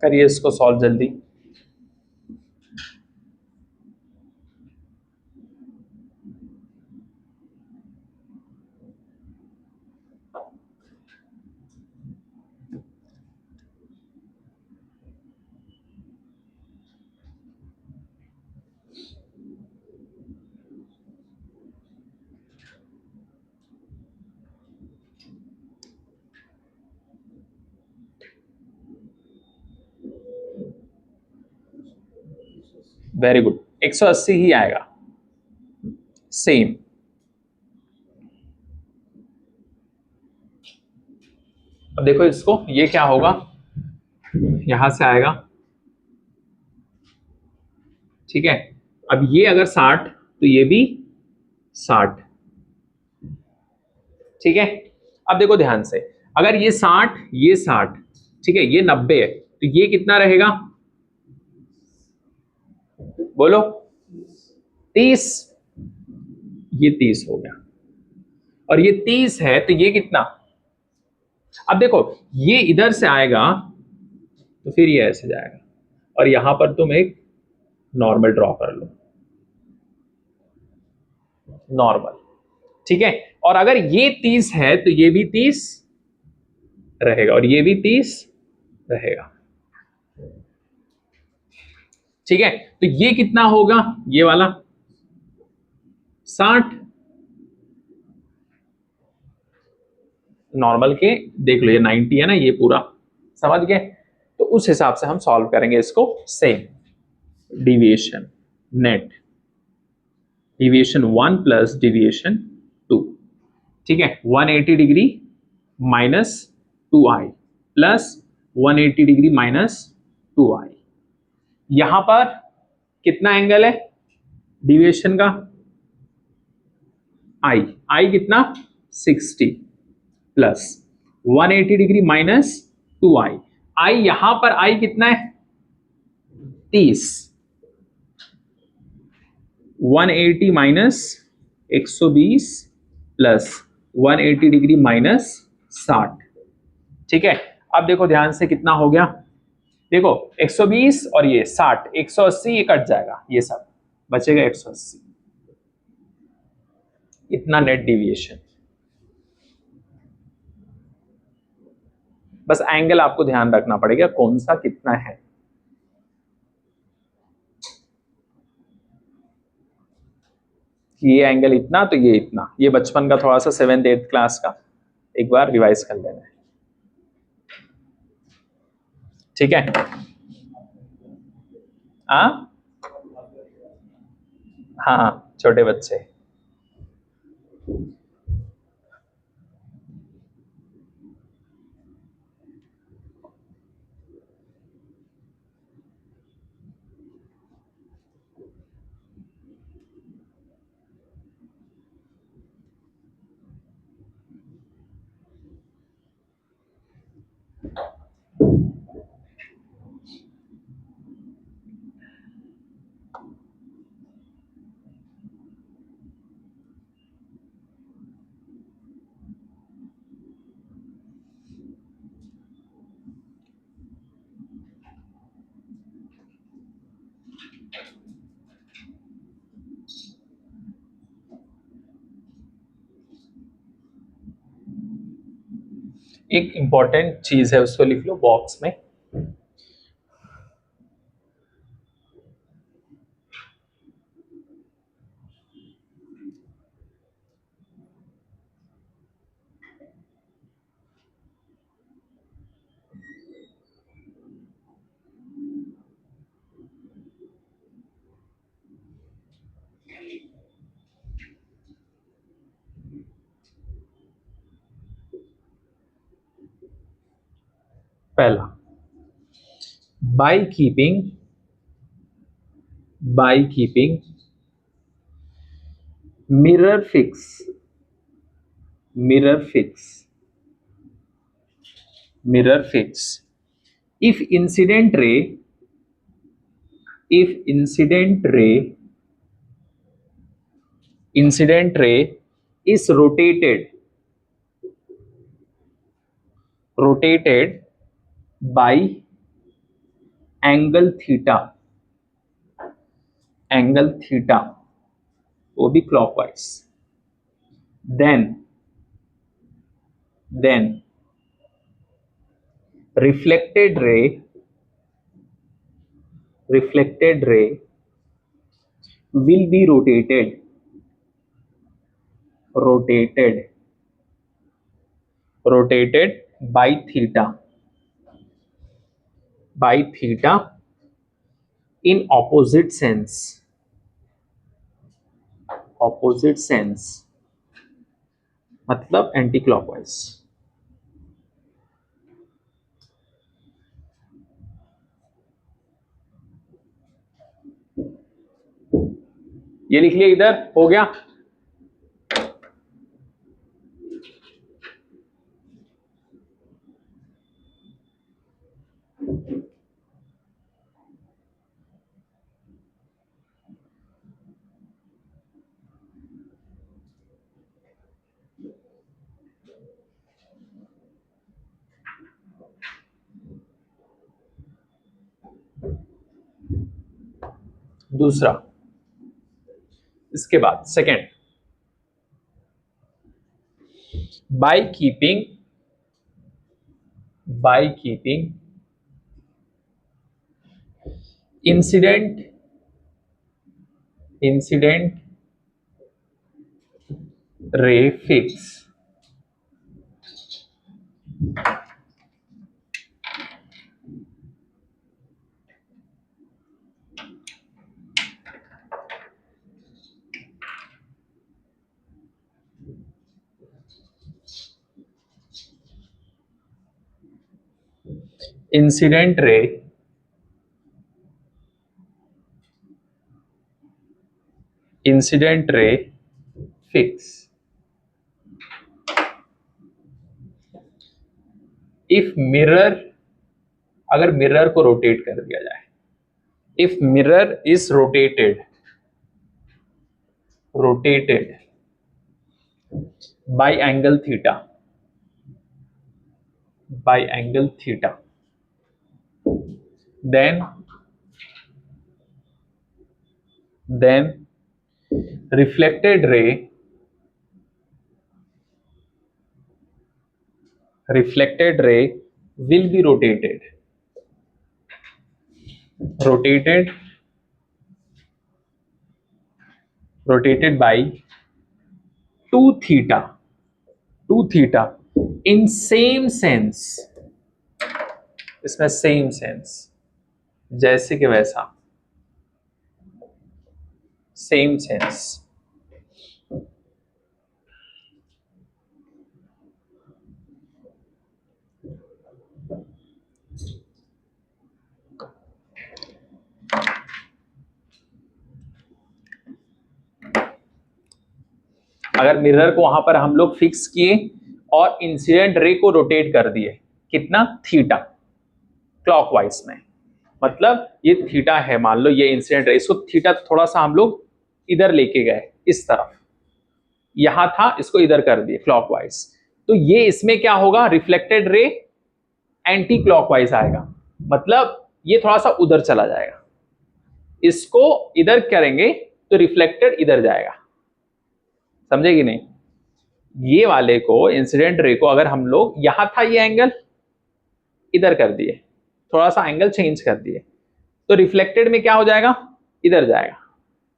करिए इसको सॉल्व जल्दी। वेरी गुड, 180 ही आएगा सेम। अब देखो इसको, ये क्या होगा, यहां से आएगा, ठीक है, अब ये अगर 60 तो ये भी 60, ठीक है। अब देखो ध्यान से, अगर ये 60 ये 60, ठीक है, ये 90 है, तो ये कितना रहेगा बोलो 30, ये 30 हो गया, और ये 30 है तो ये कितना, अब देखो ये इधर से आएगा तो फिर ये ऐसे जाएगा, और यहां पर तुम एक नॉर्मल ड्रॉ कर लो, नॉर्मल, ठीक है, और अगर ये 30 है तो ये भी 30 रहेगा, और ये भी 30 रहेगा, ठीक है, तो ये कितना होगा ये वाला 60, नॉर्मल के देख लो, ये 90 है ना ये पूरा, समझ गए? तो उस हिसाब से हम सॉल्व करेंगे इसको। Same deviation net, deviation 1 plus deviation 2, ठीक है। 180 degree minus 2i plus 180 degree minus 2i। यहां पर कितना एंगल है डिविएशन का? आई कितना? 60 प्लस 180 डिग्री माइनस 2i। आई यहां पर आई कितना है? 30। 180 माइनस 120 प्लस 180 डिग्री माइनस 60, ठीक है। अब देखो ध्यान से कितना हो गया, देखो 120 और ये 60, 180 ये कट जाएगा, ये सब बचेगा 180। इतना नेट डिविएशन। बस एंगल आपको ध्यान रखना पड़ेगा कौन सा कितना है। ये एंगल इतना तो ये इतना, ये बचपन का थोड़ा सा 7th 8th क्लास का एक बार रिवाइज कर लेना है, ठीक है। हाँ हाँ, छोटे बच्चे। एक इंपॉर्टेंट चीज है उसको लिख लो बॉक्स में। पहला, by keeping mirror fix if incident ray is rotated by angle theta, वो भी clockwise, then reflected ray will be rotated by theta in opposite sense, मतलब एंटी क्लॉकवाइज। ये लिख लिया, इधर हो गया। दूसरा, इसके बाद second, by keeping incident ray fix incident ray fix if mirror, अगर मिरर को रोटेट कर दिया जाए, if mirror is rotated bye angle theta, then reflected ray will be rotated by 2 theta in same sense, इसमें same sense, जैसे कि वैसा, same sense. अगर मिरर को वहां पर हम लोग फिक्स किए और इंसिडेंट रे को रोटेट कर दिए, कितना, थीटा, क्लॉकवाइज में, मतलब ये थीटा है, मान लो ये इंसिडेंट रे, इसको थीटा थोड़ा सा हम लोग इधर लेके गए, इस तरफ, यहां था, इसको इधर कर दिए क्लॉकवाइज, तो ये इसमें क्या होगा, रिफ्लेक्टेड रे एंटी क्लॉकवाइज आएगा, मतलब ये थोड़ा सा उधर चला जाएगा, इसको इधर करेंगे तो रिफ्लेक्टेड इधर जाएगा, समझे कि नहीं। ये वाले को, इंसिडेंट रे को, अगर हम लोग, यहां था ये एंगल, इधर कर दिए, थोड़ा सा एंगल चेंज कर दिए, तो रिफ्लेक्टेड में क्या हो जाएगा, इधर जाएगा,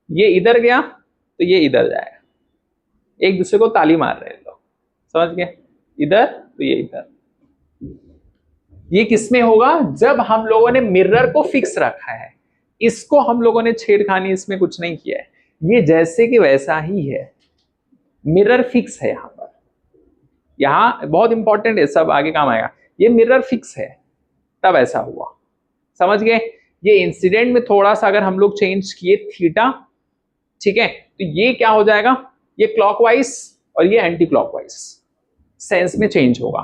ये इधर गया तो ये इधर जाएगा, एक दूसरे को ताली मार रहे हैं लोग, समझ गए, इधर तो ये इधर। ये किसमें होगा, जब हम लोगों ने मिरर को फिक्स रखा है, इसको हम लोगों ने छेड़खानी इसमें कुछ नहीं किया है, ये जैसे कि वैसा ही है, मिरर फिक्स है यहां पर, यहां बहुत इंपॉर्टेंट है, सब आगे काम आएगा, ये मिरर फिक्स है तब ऐसा हुआ, समझ गए। ये इंसिडेंट में थोड़ा सा अगर हम लोग चेंज किए थीटा, ठीक है, तो ये क्या हो जाएगा, ये क्लॉकवाइज और ये एंटी क्लॉकवाइज सेंस में चेंज होगा,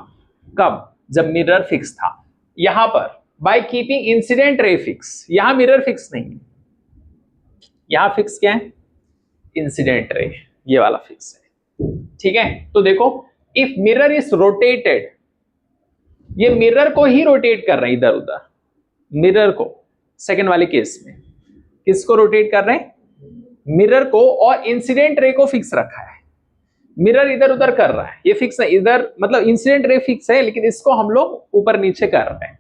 कब, जब मिरर फिक्स था। यहां पर by keeping incident ray fix, यहां मिरर फिक्स नहीं है, यहां फिक्स क्या है, इंसिडेंट रे, ये वाला फिक्स है, ठीक है। तो देखो, इफ मिरर इज रोटेटेड, ये मिरर को ही रोटेट कर रहे हैं इधर उधर, मिरर को, सेकंड वाले केस में किसको रोटेट कर रहे हैं, मिरर को, और इंसिडेंट रे को फिक्स रखा है, मिरर इधर उधर कर रहा है, ये फिक्स है इधर, मतलब इंसिडेंट रे फिक्स है, लेकिन इसको हम लोग ऊपर नीचे कर रहे हैं,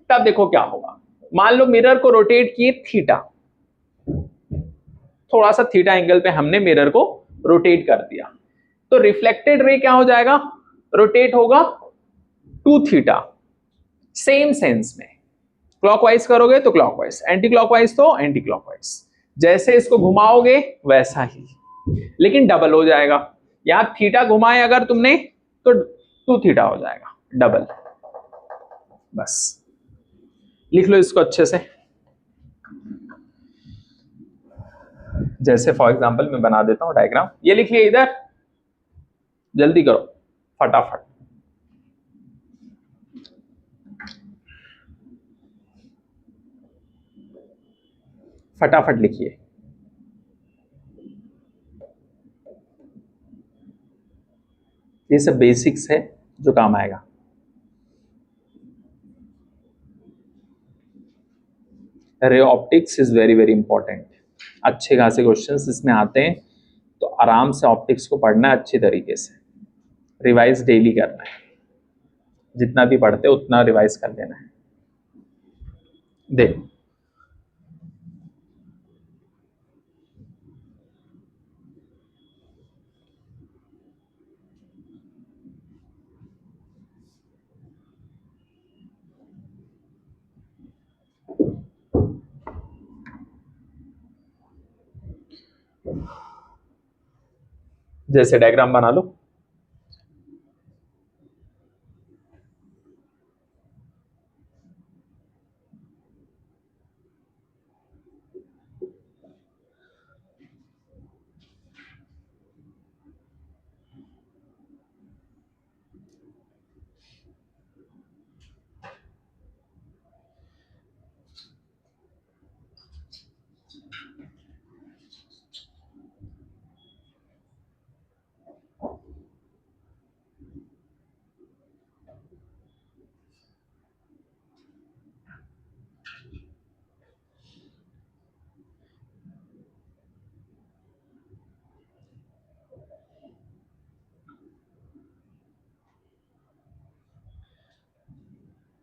तब देखो क्या होगा, मान लो मिरर को रोटेट किए थीटा, थोड़ा सा थीटा एंगल पे हमने मिरर को रोटेट कर दिया, तो रिफ्लेक्टेड रे क्या हो जाएगा, रोटेट होगा 2 थीटा, सेम सेंस में, क्लॉकवाइज करोगे तो क्लॉकवाइज, एंटी क्लॉकवाइज तो एंटी क्लॉकवाइज, जैसे इसको घुमाओगे वैसा ही, लेकिन डबल हो जाएगा, यहां थीटा घुमाए अगर तुमने तो 2 थीटा हो जाएगा, डबल, बस लिख लो इसको अच्छे से, जैसे फॉर एग्जांपल मैं बना देता हूं डायग्राम, ये लिख लिया इधर, जल्दी करो फटाफट, फटाफट लिखिए, ये सब बेसिक्स है जो काम आएगा। Ray optics is very very important, अच्छे खासे क्वेश्चंस इसमें आते हैं, तो आराम से ऑप्टिक्स को पढ़ना है अच्छी तरीके से, रिवाइज डेली करना है, जितना भी पढ़ते हो उतना रिवाइज कर लेना है। देखो जैसे डायग्राम बना लो,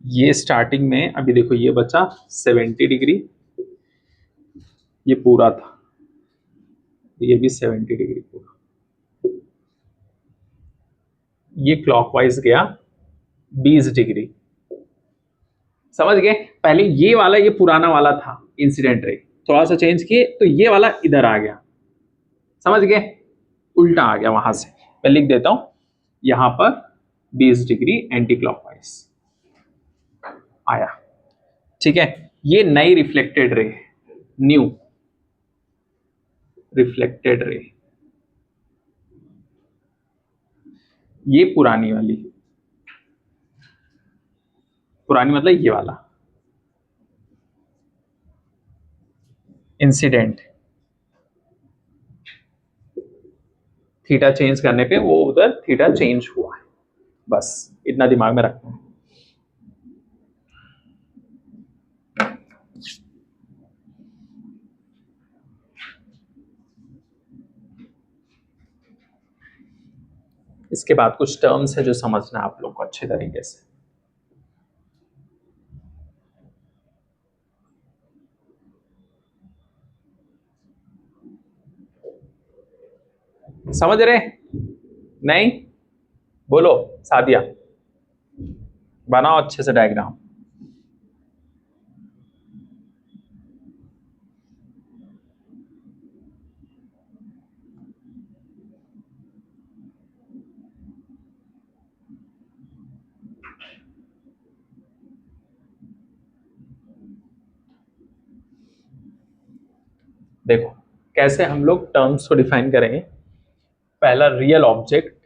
ये स्टार्टिंग में अभी देखो ये बचा 70 डिग्री, ये पूरा था, ये भी 70 डिग्री पूरा, ये क्लॉकवाइज गया 20 डिग्री। समझ गए? पहले ये वाला, ये पुराना वाला था इंसिडेंट रे, थोड़ा सा चेंज किए तो ये वाला इधर आ गया। समझ गए? उल्टा आ गया वहां से। मैं लिख देता हूं यहां पर 20 डिग्री एंटी क्लॉकवाइज आया। ठीक है, ये नई reflected ray, new reflected ray, ये पुरानी वाली, पुरानी मतलब ये वाला इंसिडेंट। थीटा चेंज करने पे वो उधर थीटा चेंज हुआ है, बस इतना दिमाग में रखना है। इसके बाद कुछ टर्म्स है जो समझना है आप लोग को अच्छे तरीके से। समझ रहे? नहीं? बोलो सादिया, बनाओ अच्छे से डायग्राम। देखो कैसे हम लोग टर्म्स को डिफाइन करेंगे। पहला रियल ऑब्जेक्ट,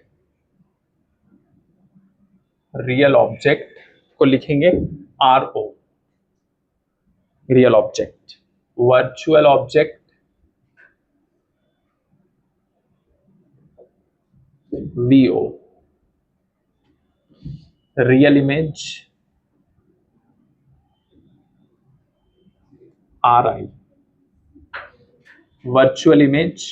रियल ऑब्जेक्ट को लिखेंगे R O, real object. Virtual object V O, real image R I, virtual image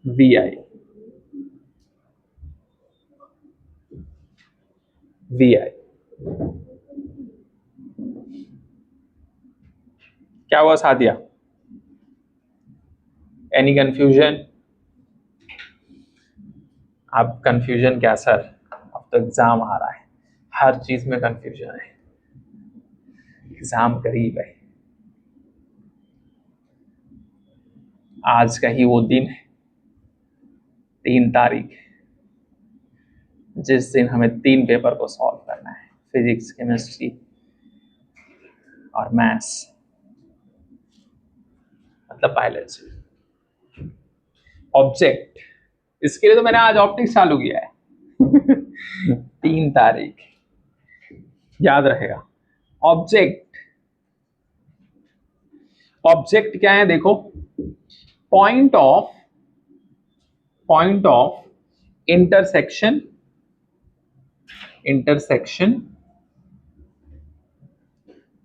V I, V I. क्या हुआ सादिया? Any confusion? अब कंफ्यूजन क्या सर, अब तो एग्जाम आ रहा है, हर चीज में कंफ्यूजन है, एग्जाम करीब है। आज का ही वो दिन है, 3 तारीख, जिस दिन हमें 3 पेपर को सॉल्व करना है, फिजिक्स, केमिस्ट्री और मैथ्स, मतलब बायोलॉजी। ऑब्जेक्ट, इसके लिए तो मैंने आज ऑप्टिक्स चालू किया है। 3 तारीख, याद रहेगा। ऑब्जेक्ट, ऑब्जेक्ट क्या है देखो, point of, point of intersection, intersection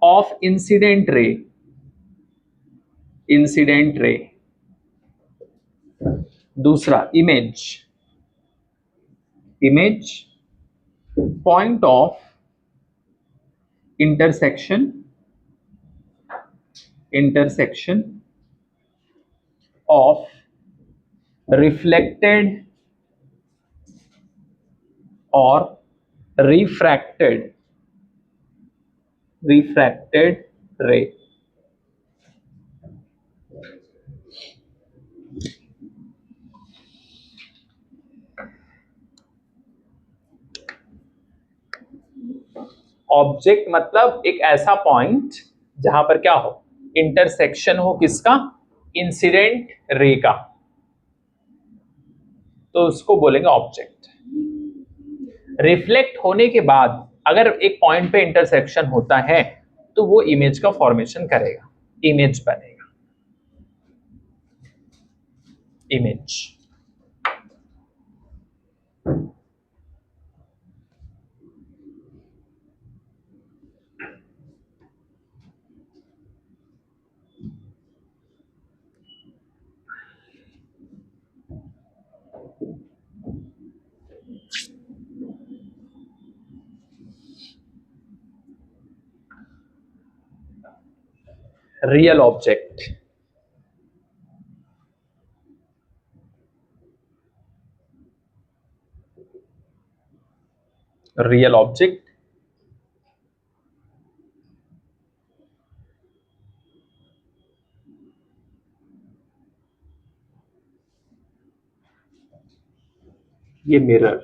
of incident ray, incident ray. दूसरा image, image point of intersection, intersection of reflected और रिफ्रैक्टेड, रिफ्रैक्टेड रे। ऑब्जेक्ट मतलब एक ऐसा पॉइंट जहां पर क्या हो, इंटरसेक्शन हो किसका, इंसिडेंट रे का, तो उसको बोलेंगे ऑब्जेक्ट। रिफ्लेक्ट होने के बाद अगर एक पॉइंट पे इंटरसेक्शन होता है तो वो इमेज का फॉर्मेशन करेगा, इमेज बनेगा, image. Real object, real object, ये मिरर,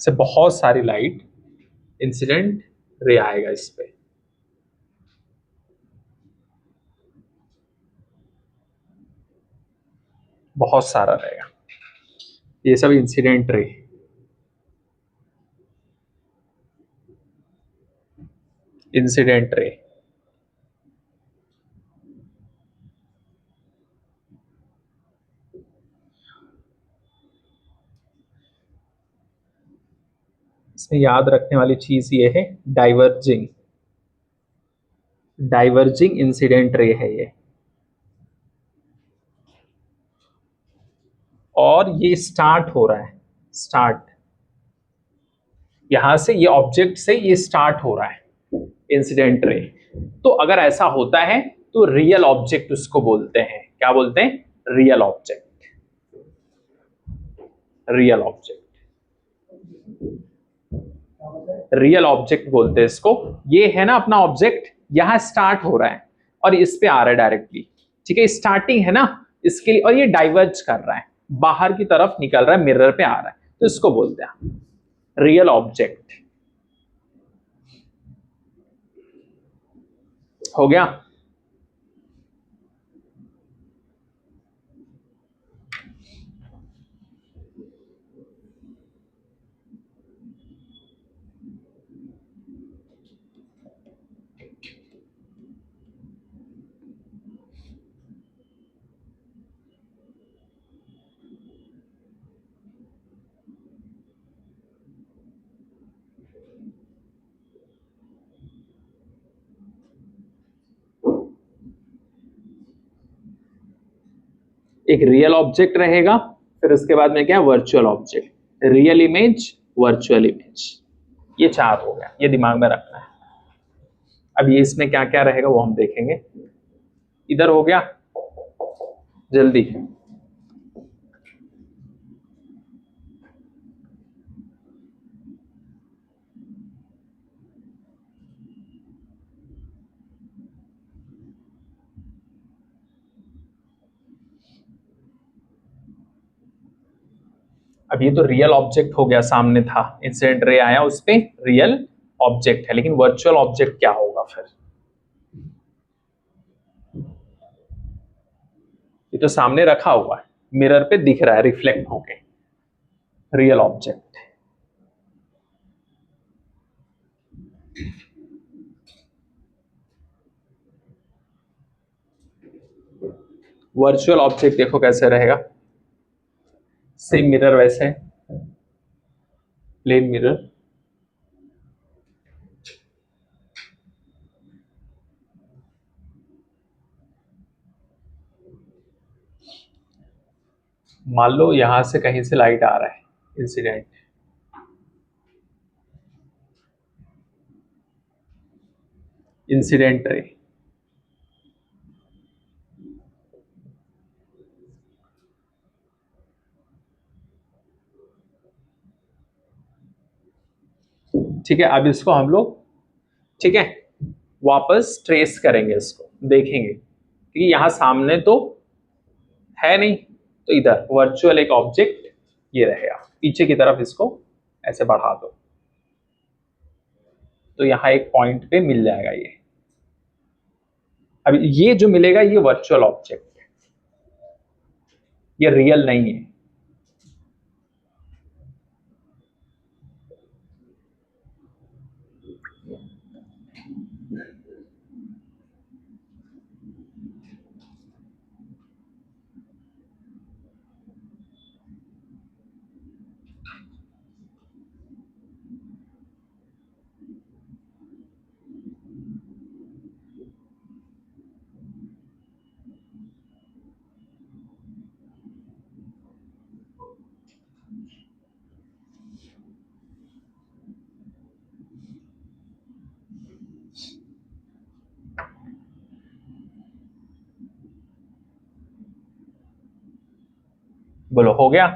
से बहुत सारी लाइट इंसिडेंट रे आएगा इस पे, बहुत सारा रहेगा, ये सब इंसिडेंट रे, इंसिडेंट रे। इसमें याद रखने वाली चीज ये है, डाइवर्जिंग, डाइवर्जिंग इंसिडेंट रे है ये, और ये स्टार्ट हो रहा है, स्टार्ट यहां से, ये ऑब्जेक्ट से ये स्टार्ट हो रहा है इंसिडेंट रे। तो अगर ऐसा होता है तो रियल ऑब्जेक्ट उसको बोलते हैं, क्या बोलते हैं? Real object, real object, real object बोलते हैं इसको। ये है ना अपना ऑब्जेक्ट, यहां स्टार्ट हो रहा है और इस पे आ रहा है डायरेक्टली, ठीक है, स्टार्टिंग है ना इसके लिए, और ये डाइवर्ज कर रहा है, बाहर की तरफ निकल रहा है, मिरर पे आ रहा है, तो इसको बोलते हैं रियल ऑब्जेक्ट। हो गया? एक रियल ऑब्जेक्ट रहेगा, फिर उसके बाद में क्या? Virtual object, real image, virtual image, ये चार हो गया, ये दिमाग में रखना है। अब ये इसमें क्या क्या रहेगा वो हम देखेंगे। इधर हो गया जल्दी। अब ये तो रियल ऑब्जेक्ट हो गया, सामने था, इंसिडेंट रे आया, उस पे रियल ऑब्जेक्ट है, लेकिन वर्चुअल ऑब्जेक्ट क्या होगा फिर? ये तो सामने रखा हुआ है, मिरर पे दिख रहा है रिफ्लेक्ट होके, रियल ऑब्जेक्ट। वर्चुअल ऑब्जेक्ट देखो कैसे रहेगा, सेम मिरर वैसे, प्लेन मिरर, मान लो यहां से कहीं से लाइट आ रहा है, इंसिडेंट, इंसिडेंट रे, ठीक है। अब इसको हम लोग, ठीक है, वापस ट्रेस करेंगे, इसको देखेंगे, क्योंकि यहां सामने तो है नहीं, तो इधर वर्चुअल एक ऑब्जेक्ट ये रहेगा, पीछे की तरफ इसको ऐसे बढ़ा दो, तो यहां एक पॉइंट पे मिल जाएगा ये। अब ये जो मिलेगा ये वर्चुअल ऑब्जेक्ट है, ये रियल नहीं है। बोलो हो गया?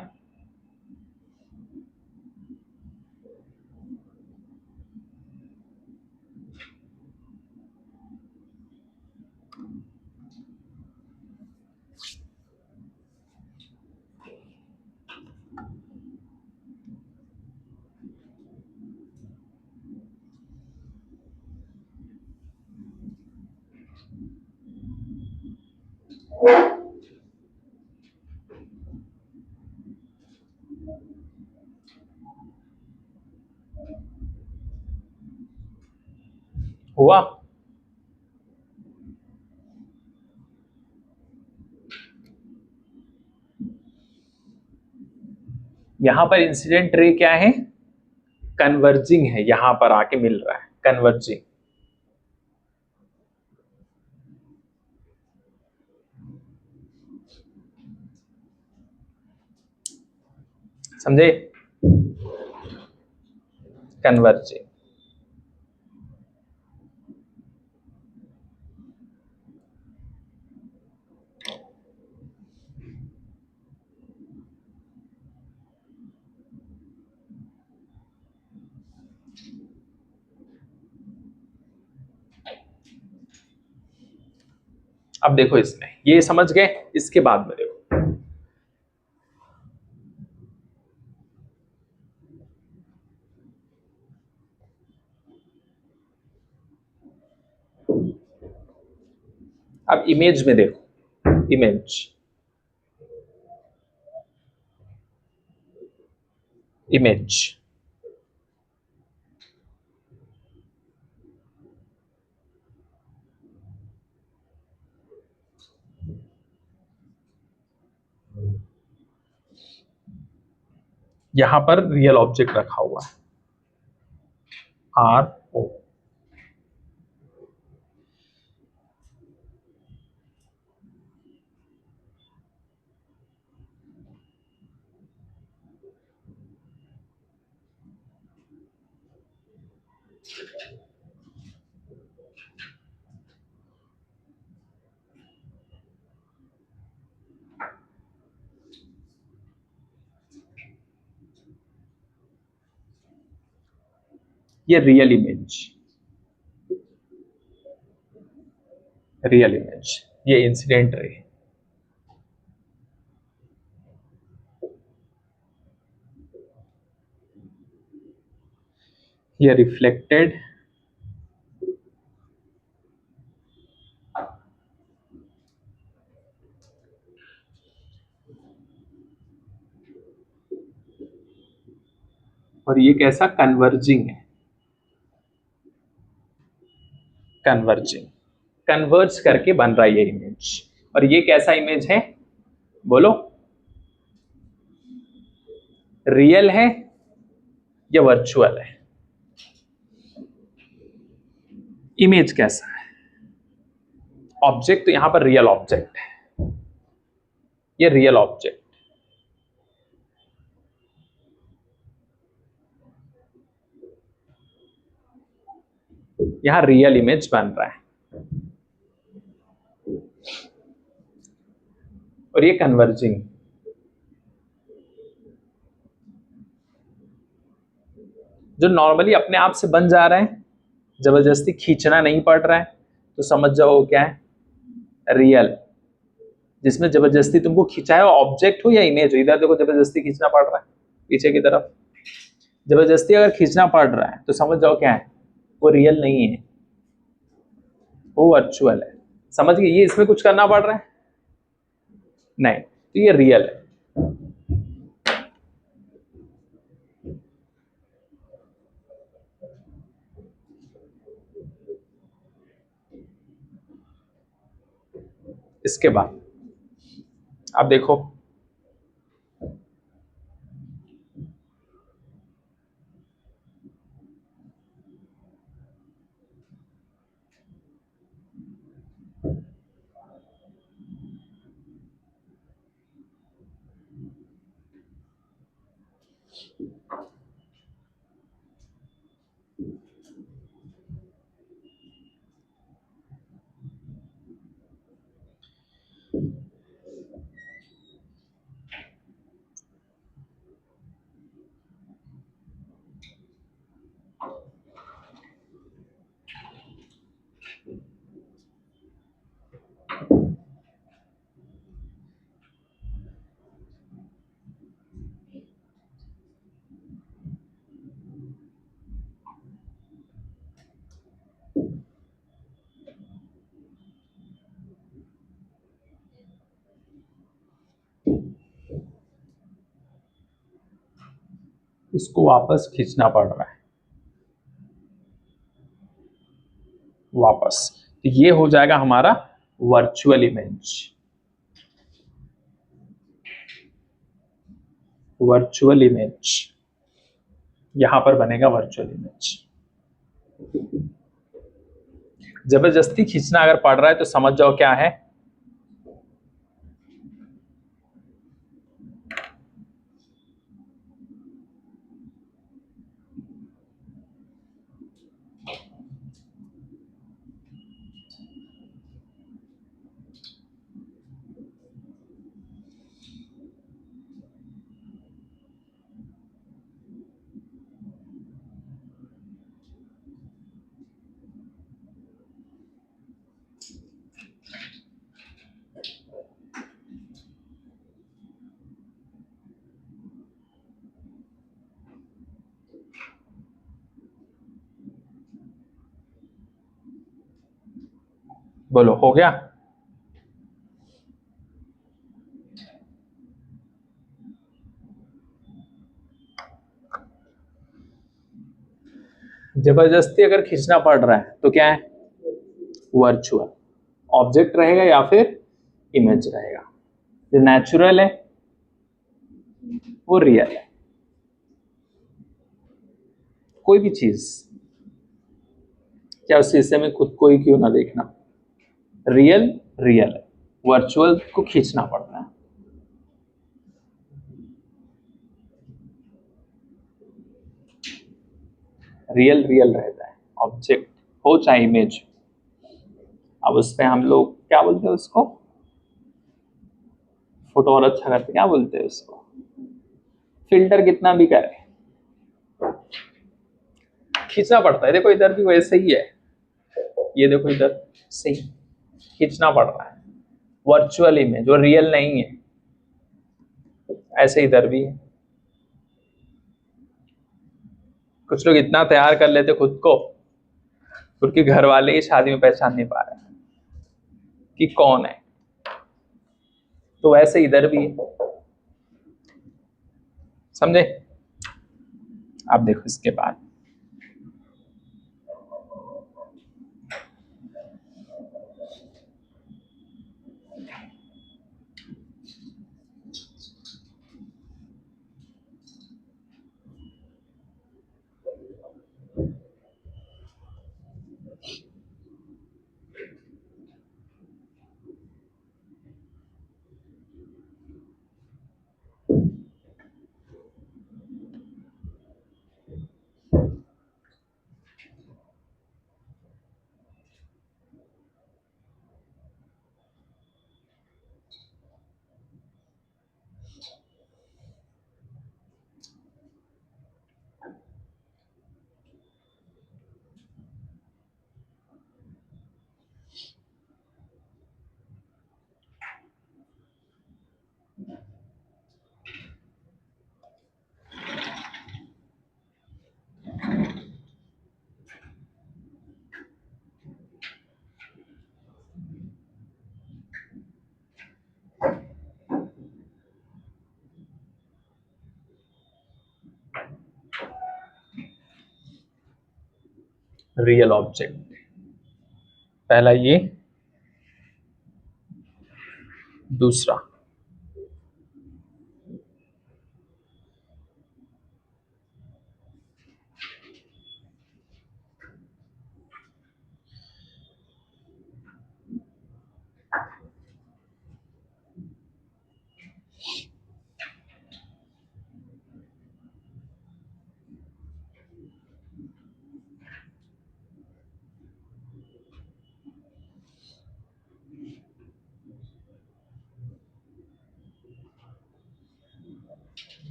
हुआ? यहां पर इंसिडेंट रे क्या है? कन्वर्जिंग है, यहां पर आके मिल रहा है, कन्वर्जिंग। समझे? कन्वर्जिंग। अब देखो इसमें, ये समझ गए, इसके बाद में देखो, अब इमेज में देखो, इमेज, इमेज। यहां पर रियल ऑब्जेक्ट रखा हुआ है, आर ओ। ये रियल इमेज, रियल इमेज, ये इंसिडेंट रे, ये रिफ्लेक्टेड, और ये कैसा? कन्वर्जिंग है, कन्वर्जिंग, कन्वर्ज करके बन रहा है ये इमेज। और ये कैसा इमेज है? बोलो, रियल है या वर्चुअल है? इमेज कैसा है? ऑब्जेक्ट तो यहां पर रियल ऑब्जेक्ट है, ये रियल ऑब्जेक्ट, यहां रियल इमेज बन रहा है, और ये कन्वर्जिंग। जो नॉर्मली अपने आप से बन जा रहा है, जबरदस्ती खींचना नहीं पड़ रहा है, तो समझ जाओ क्या है? रियल। जिसमें जबरदस्ती तुमको खिंचाया, ऑब्जेक्ट हो या इमेज हो, इधर देखो जबरदस्ती खींचना पड़ रहा है पीछे की तरफ, जबरदस्ती अगर खींचना पड़ रहा है तो समझ जाओ क्या है? वो रियल नहीं है, वो वर्चुअल है। समझ गए? ये इसमें कुछ करना पड़ रहा है? नहीं, तो ये रियल है। इसके बाद आप देखो, इसको वापस खींचना पड़ रहा है, वापस। तो ये हो जाएगा हमारा वर्चुअल इमेज, वर्चुअल इमेज यहां पर बनेगा वर्चुअल इमेज। जबरदस्ती खींचना अगर पड़ रहा है तो समझ जाओ क्या है, बोलो हो गया। जबरदस्ती अगर खींचना पड़ रहा है तो क्या है, वर्चुअल ऑब्जेक्ट रहेगा या फिर इमेज रहेगा। जो नेचुरल है वो रियल है, कोई भी चीज, क्या उस हिस्से में खुद को ही क्यों ना देखना, रियल रियल है, वर्चुअल को खींचना पड़ रहा है। रियल रियल रहता है, ऑब्जेक्ट हो चाहे इमेज। अब उस पे हम लोग क्या बोलते हैं उसको, फोटो और अच्छा करते क्या बोलते हैं उसको, फिल्टर कितना भी करे खींचना पड़ता है। देखो इधर भी वैसे ही है, ये देखो इधर सही खींचना पड़ रहा है, वर्चुअल इमेज जो रियल नहीं है। ऐसे इधर भी है, कुछ लोग इतना तैयार कर लेते खुद को, उनके घर वाले ही शादी में पहचान नहीं पा रहे कि कौन है, तो वैसे इधर भी है, समझे। आप देखो इसके बाद रियल ऑब्जेक्ट पहला ये, दूसरा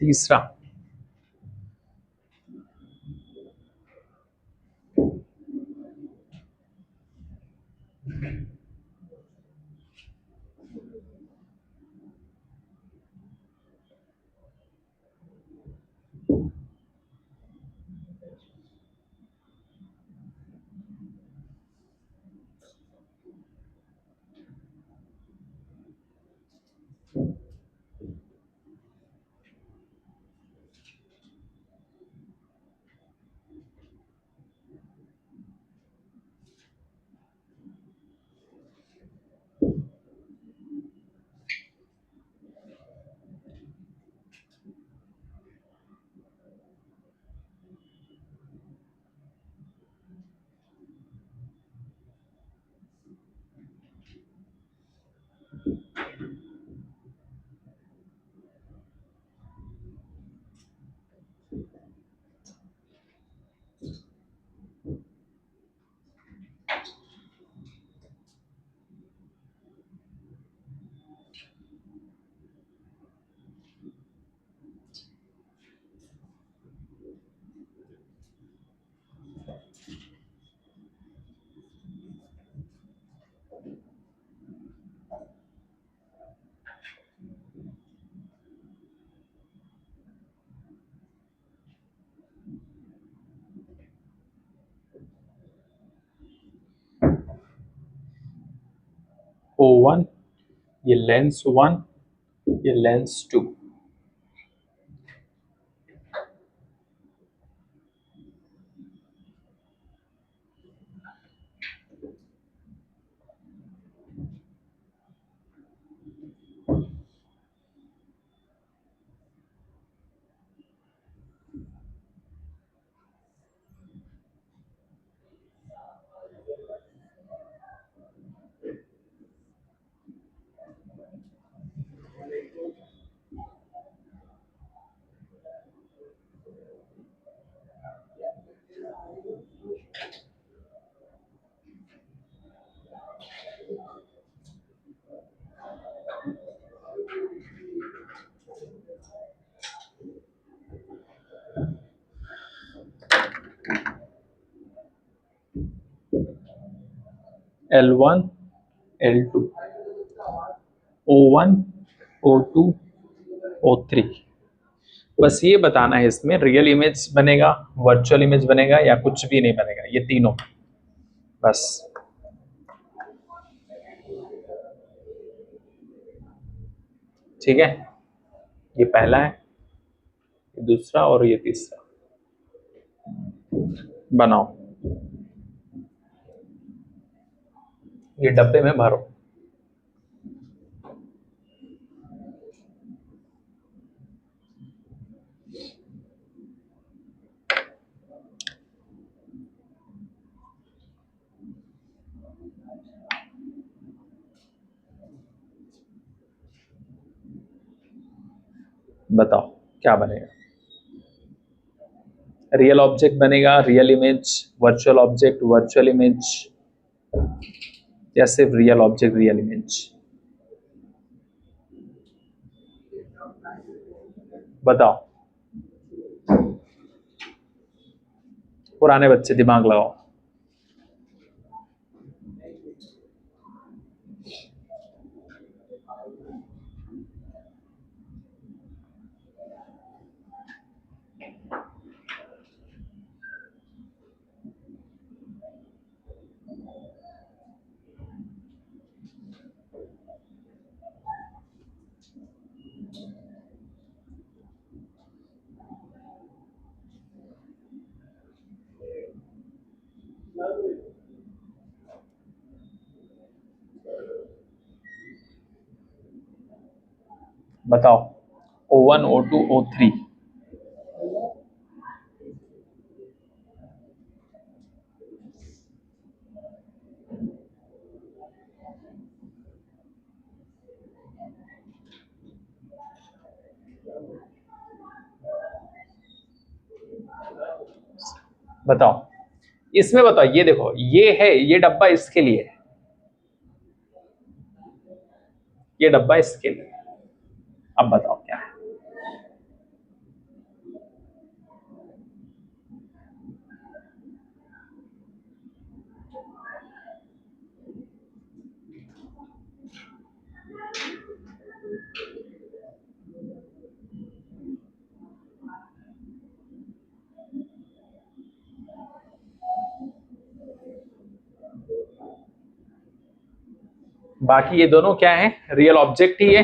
तीसरा O1, ये लेंस 1, ये lens 2। L1, L2, O1, O2, O3। बस ये बताना है इसमें रियल इमेज बनेगा, वर्चुअल इमेज बनेगा या कुछ भी नहीं बनेगा, ये तीनों बस। ठीक है, ये पहला है, ये दूसरा और ये तीसरा। बनाओ, ये डब्बे में भरो। बताओ क्या बनेगा। रियल ऑब्जेक्ट बनेगा, real image, virtual object, virtual image, या सिर्फ रियल ऑब्जेक्ट, रियल इमेज? बताओ, पुराने बच्चे दिमाग लगाओ। बताओ, O1, O2, O3। बताओ, इसमें बताओ, ये देखो, ये है, ये डब्बा इसके लिए है, ये डब्बा इसके लिए। अब बताओ क्या है। बाकी ये दोनों क्या है, रियल ऑब्जेक्ट ही है।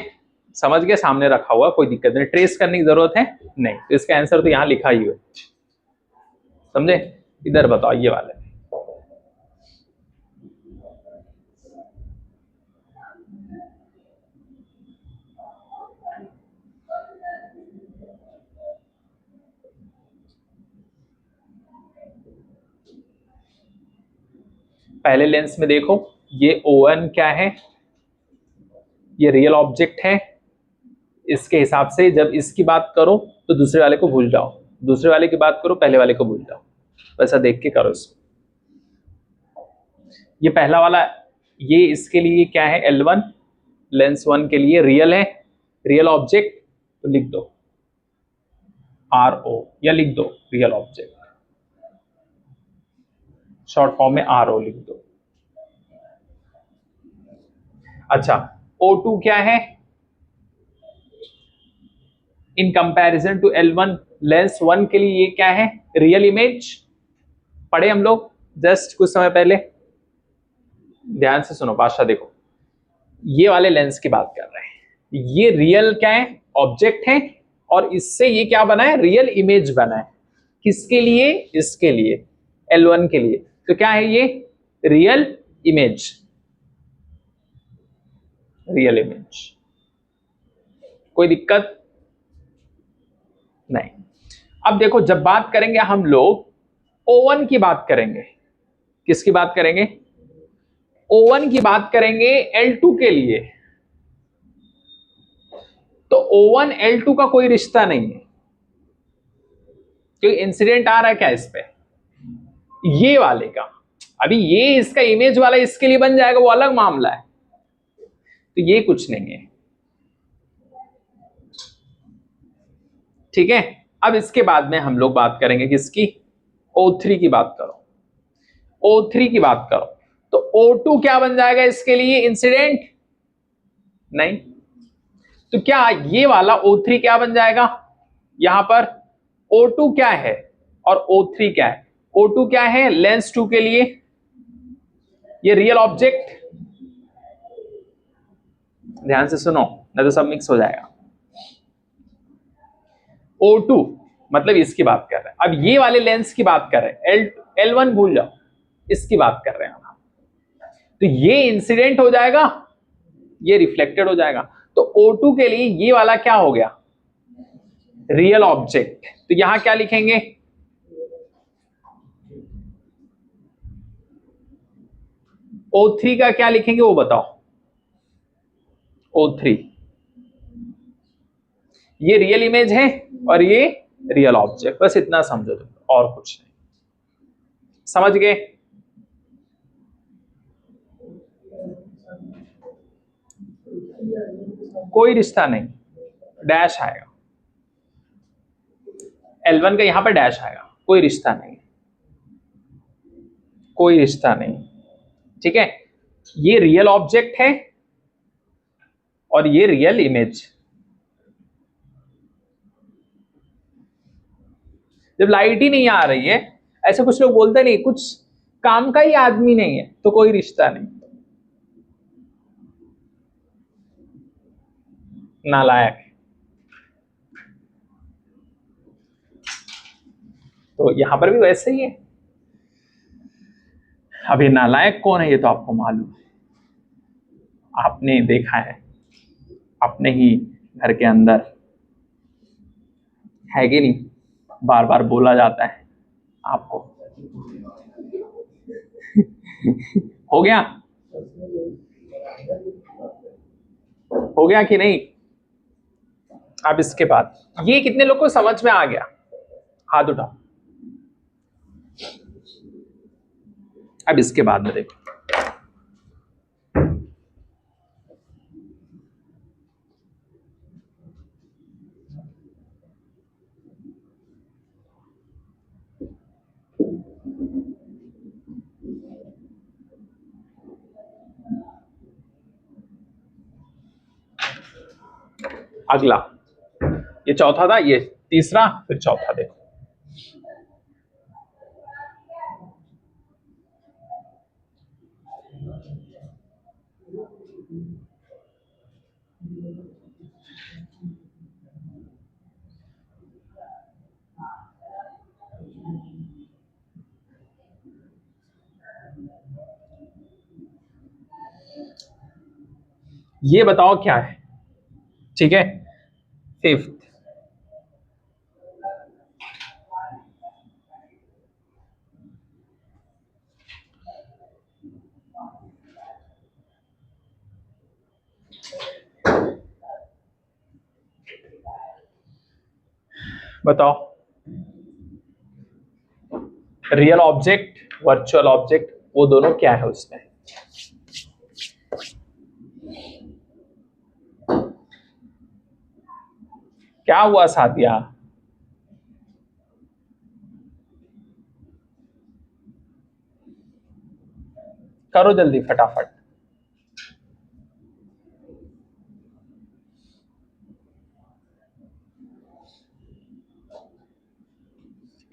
समझ गए, सामने रखा हुआ, कोई दिक्कत नहीं, ट्रेस करने की जरूरत है नहीं, तो इसका आंसर तो यहाँ लिखा ही है। समझे? इधर बताओ, ये वाले पहले लेंस में देखो, ये O1 क्या है, ये रियल ऑब्जेक्ट है। इसके हिसाब से जब इसकी बात करो तो दूसरे वाले को भूल जाओ, दूसरे वाले की बात करो पहले वाले को भूल जाओ, वैसा देख के करो इसको। ये पहला वाला, ये इसके लिए क्या है, L1, लेंस 1 के लिए रियल है, रियल ऑब्जेक्ट, तो लिख दो RO, या लिख दो रियल ऑब्जेक्ट, शॉर्ट फॉर्म में RO लिख दो। अच्छा, O2 क्या है, in comparison to L1, lens 1 के लिए ये क्या है, रियल इमेज। पढ़े हम लोग जस्ट कुछ समय पहले, ध्यान से सुनो बादशाह। देखो, ये वाले लेंस की बात कर रहे हैं। ये रियल क्या है, ऑब्जेक्ट है, और इससे ये क्या बना है, रियल इमेज बना है। किसके लिए, इसके लिए, L1 के लिए। तो क्या है ये, रियल इमेज, रियल इमेज। कोई दिक्कत नहीं। अब देखो, जब बात करेंगे हम लोग O1 की बात करेंगे, किसकी बात करेंगे, O1 की बात करेंगे L2 के लिए, तो O1 L2 का कोई रिश्ता नहीं है, क्योंकि इंसिडेंट आ रहा है क्या इस पे, ये वाले का। अभी ये इसका इमेज वाला इसके लिए बन जाएगा, वो अलग मामला है। तो ये कुछ नहीं है, ठीक है। अब इसके बाद में हम लोग बात करेंगे किसकी, O3 की बात करो, O3 की बात करो, तो O2 क्या बन जाएगा इसके लिए, इंसिडेंट नहीं। तो क्या ये वाला O3 क्या बन जाएगा, यहां पर O2 क्या है और O3 क्या है। O2 क्या है, लेंस 2 के लिए ये रियल ऑब्जेक्ट, ध्यान से सुनो नहीं तो सब मिक्स हो जाएगा। O2 मतलब इसकी बात कर रहे हैं, अब ये वाले लेंस की बात कर रहे हैं, L1 भूल जाओ, इसकी बात कर रहे हैं हम। तो ये इंसिडेंट हो जाएगा, ये रिफ्लेक्टेड हो जाएगा। तो O2 के लिए ये वाला क्या हो गया, रियल ऑब्जेक्ट। तो यहां क्या लिखेंगे, O3 का क्या लिखेंगे वो बताओ, O3 ये रियल इमेज है और ये रियल ऑब्जेक्ट, बस इतना समझो तुम, और कुछ नहीं। समझ गए, कोई रिश्ता नहीं, डैश आएगा, L1 का यहां पर डैश आएगा, कोई रिश्ता नहीं, कोई रिश्ता नहीं, ठीक है। ये रियल ऑब्जेक्ट है और ये रियल इमेज। जब लाइट ही नहीं आ रही है, ऐसे कुछ लोग बोलते नहीं, कुछ काम का ही आदमी नहीं है, तो कोई रिश्ता नहीं, नालायक। तो यहां पर भी वैसे ही है। अब ये नालायक कौन है ये तो आपको मालूम है, आपने देखा है अपने ही घर के अंदर, है कि नहीं, बार बार बोला जाता है आपको। हो गया, हो गया कि नहीं। अब इसके बाद ये कितने लोग को समझ में आ गया, हाथ उठाओ। अब इसके बाद में देखो, अगला, ये चौथा था, ये तीसरा, फिर चौथा। देखो ये बताओ क्या है, ठीक है। फिफ्थ, बताओ, रियल ऑब्जेक्ट, वर्चुअल ऑब्जेक्ट, वो दोनों क्या है उसमें। क्या हुआ साथिया, करो जल्दी फटाफट।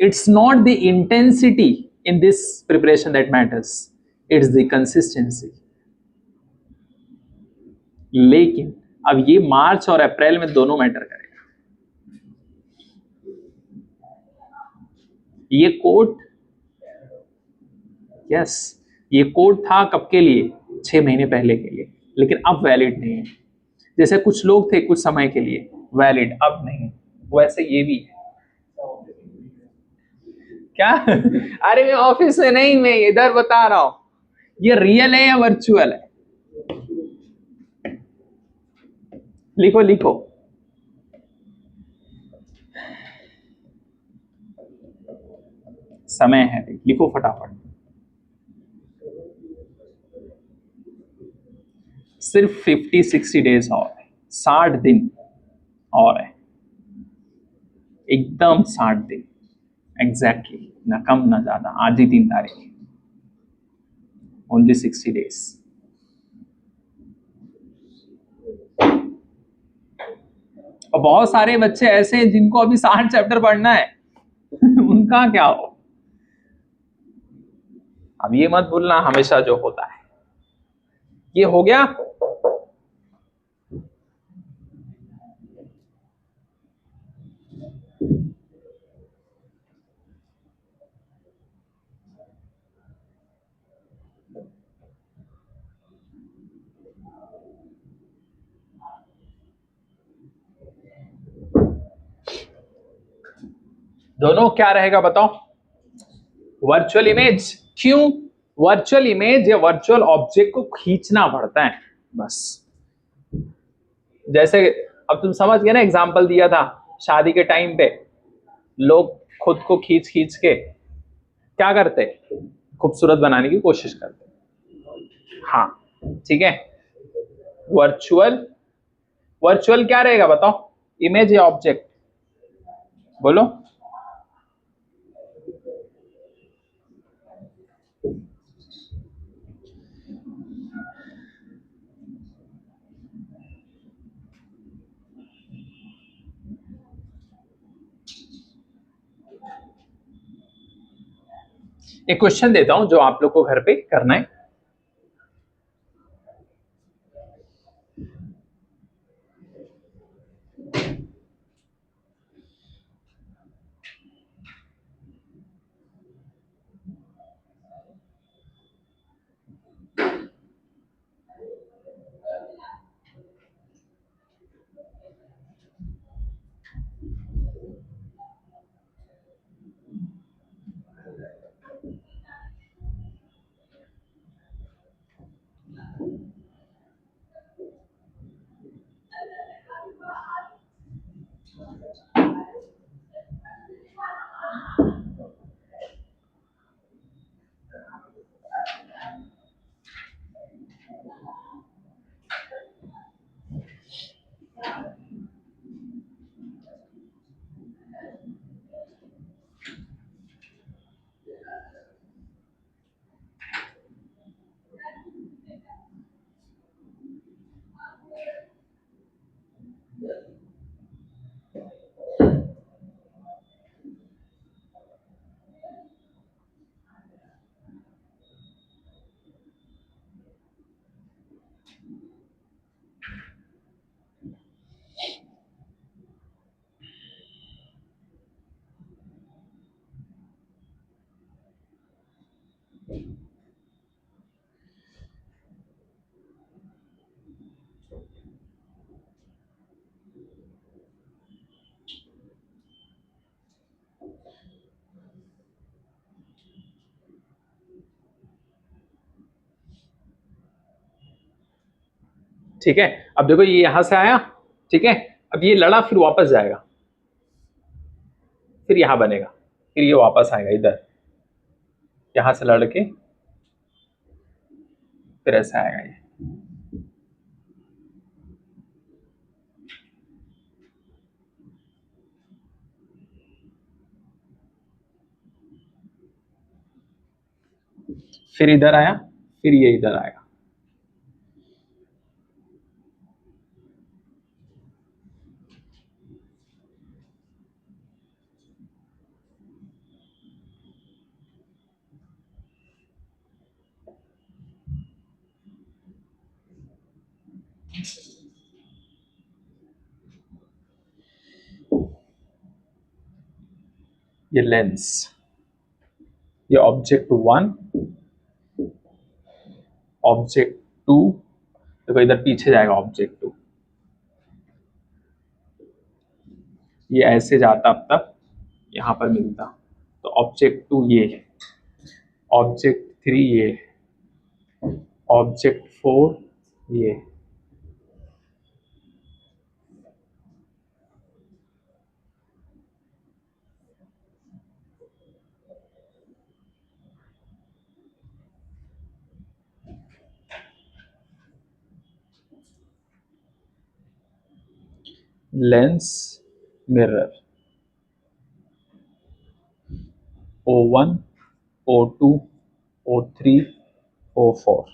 It's not the intensity in this preparation that matters, it's the consistency. लेकिन अब ये मार्च और अप्रैल में दोनों मैटर करेगा। ये कोड, यस, ये कोड था कब के लिए? 6 महीने पहले के लिए, लेकिन अब वैलिड नहीं है। जैसे कुछ लोग थे कुछ समय के लिए वैलिड, अब नहीं, वैसे ये भी है। क्या? अरे मैं ऑफिस में नहीं, मैं इधर बता रहा हूं, ये रियल है या वर्चुअल है? लिखो लिखो। समय है, लिखो फटाफट। सिर्फ 50-60 डेज और है, 60 दिन और है, एकदम 60 दिन एग्जैक्टली, ना कम ना ज्यादा। आज ही 3 तारीख, ओनली 60 डेज। और बहुत सारे बच्चे ऐसे हैं जिनको अभी 60 चैप्टर पढ़ना है। उनका क्या हो? अब ये मत भूलना हमेशा जो होता है। ये हो गया। दोनों क्या रहेगा बताओ? Virtual image. क्यों? वर्चुअल इमेज या वर्चुअल ऑब्जेक्ट को खींचना पड़ता है बस। जैसे अब तुम समझ गए ना, एग्जाम्पल दिया था शादी के टाइम पे लोग खुद को खींच खींच के क्या करते, खूबसूरत बनाने की कोशिश करते। हाँ ठीक है। वर्चुअल, वर्चुअल क्या रहेगा बताओ? इमेज या ऑब्जेक्ट? बोलो। एक क्वेश्चन देता हूं जो आप लोग को घर पे करना है। ठीक है, अब देखो ये यहां से आया, ठीक है, अब ये लड़ा फिर वापस जाएगा, फिर यहां बनेगा, फिर ये वापस आएगा इधर, यहां से लड़के फिर ऐसा आएगा ये। फिर इधर आया, फिर ये इधर आएगा। ये लेंस, ये ऑब्जेक्ट 1, ऑब्जेक्ट 2, देखो इधर पीछे जाएगा ऑब्जेक्ट 2, ये ऐसे जाता अब तक यहां पर मिलता, तो ऑब्जेक्ट 2 ये है, ऑब्जेक्ट 3 ये है, ऑब्जेक्ट 4 ये है। Lens, mirror, O1, O2, O3, O4,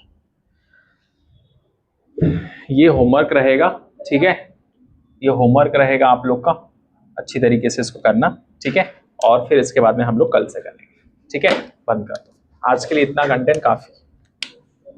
ये होमवर्क रहेगा, ठीक है, ये होमवर्क रहेगा आप लोग का, अच्छी तरीके से इसको करना, ठीक है, और फिर इसके बाद में हम लोग कल से करेंगे, ठीक है, बंद कर दो, आज के लिए इतना कंटेंट काफी।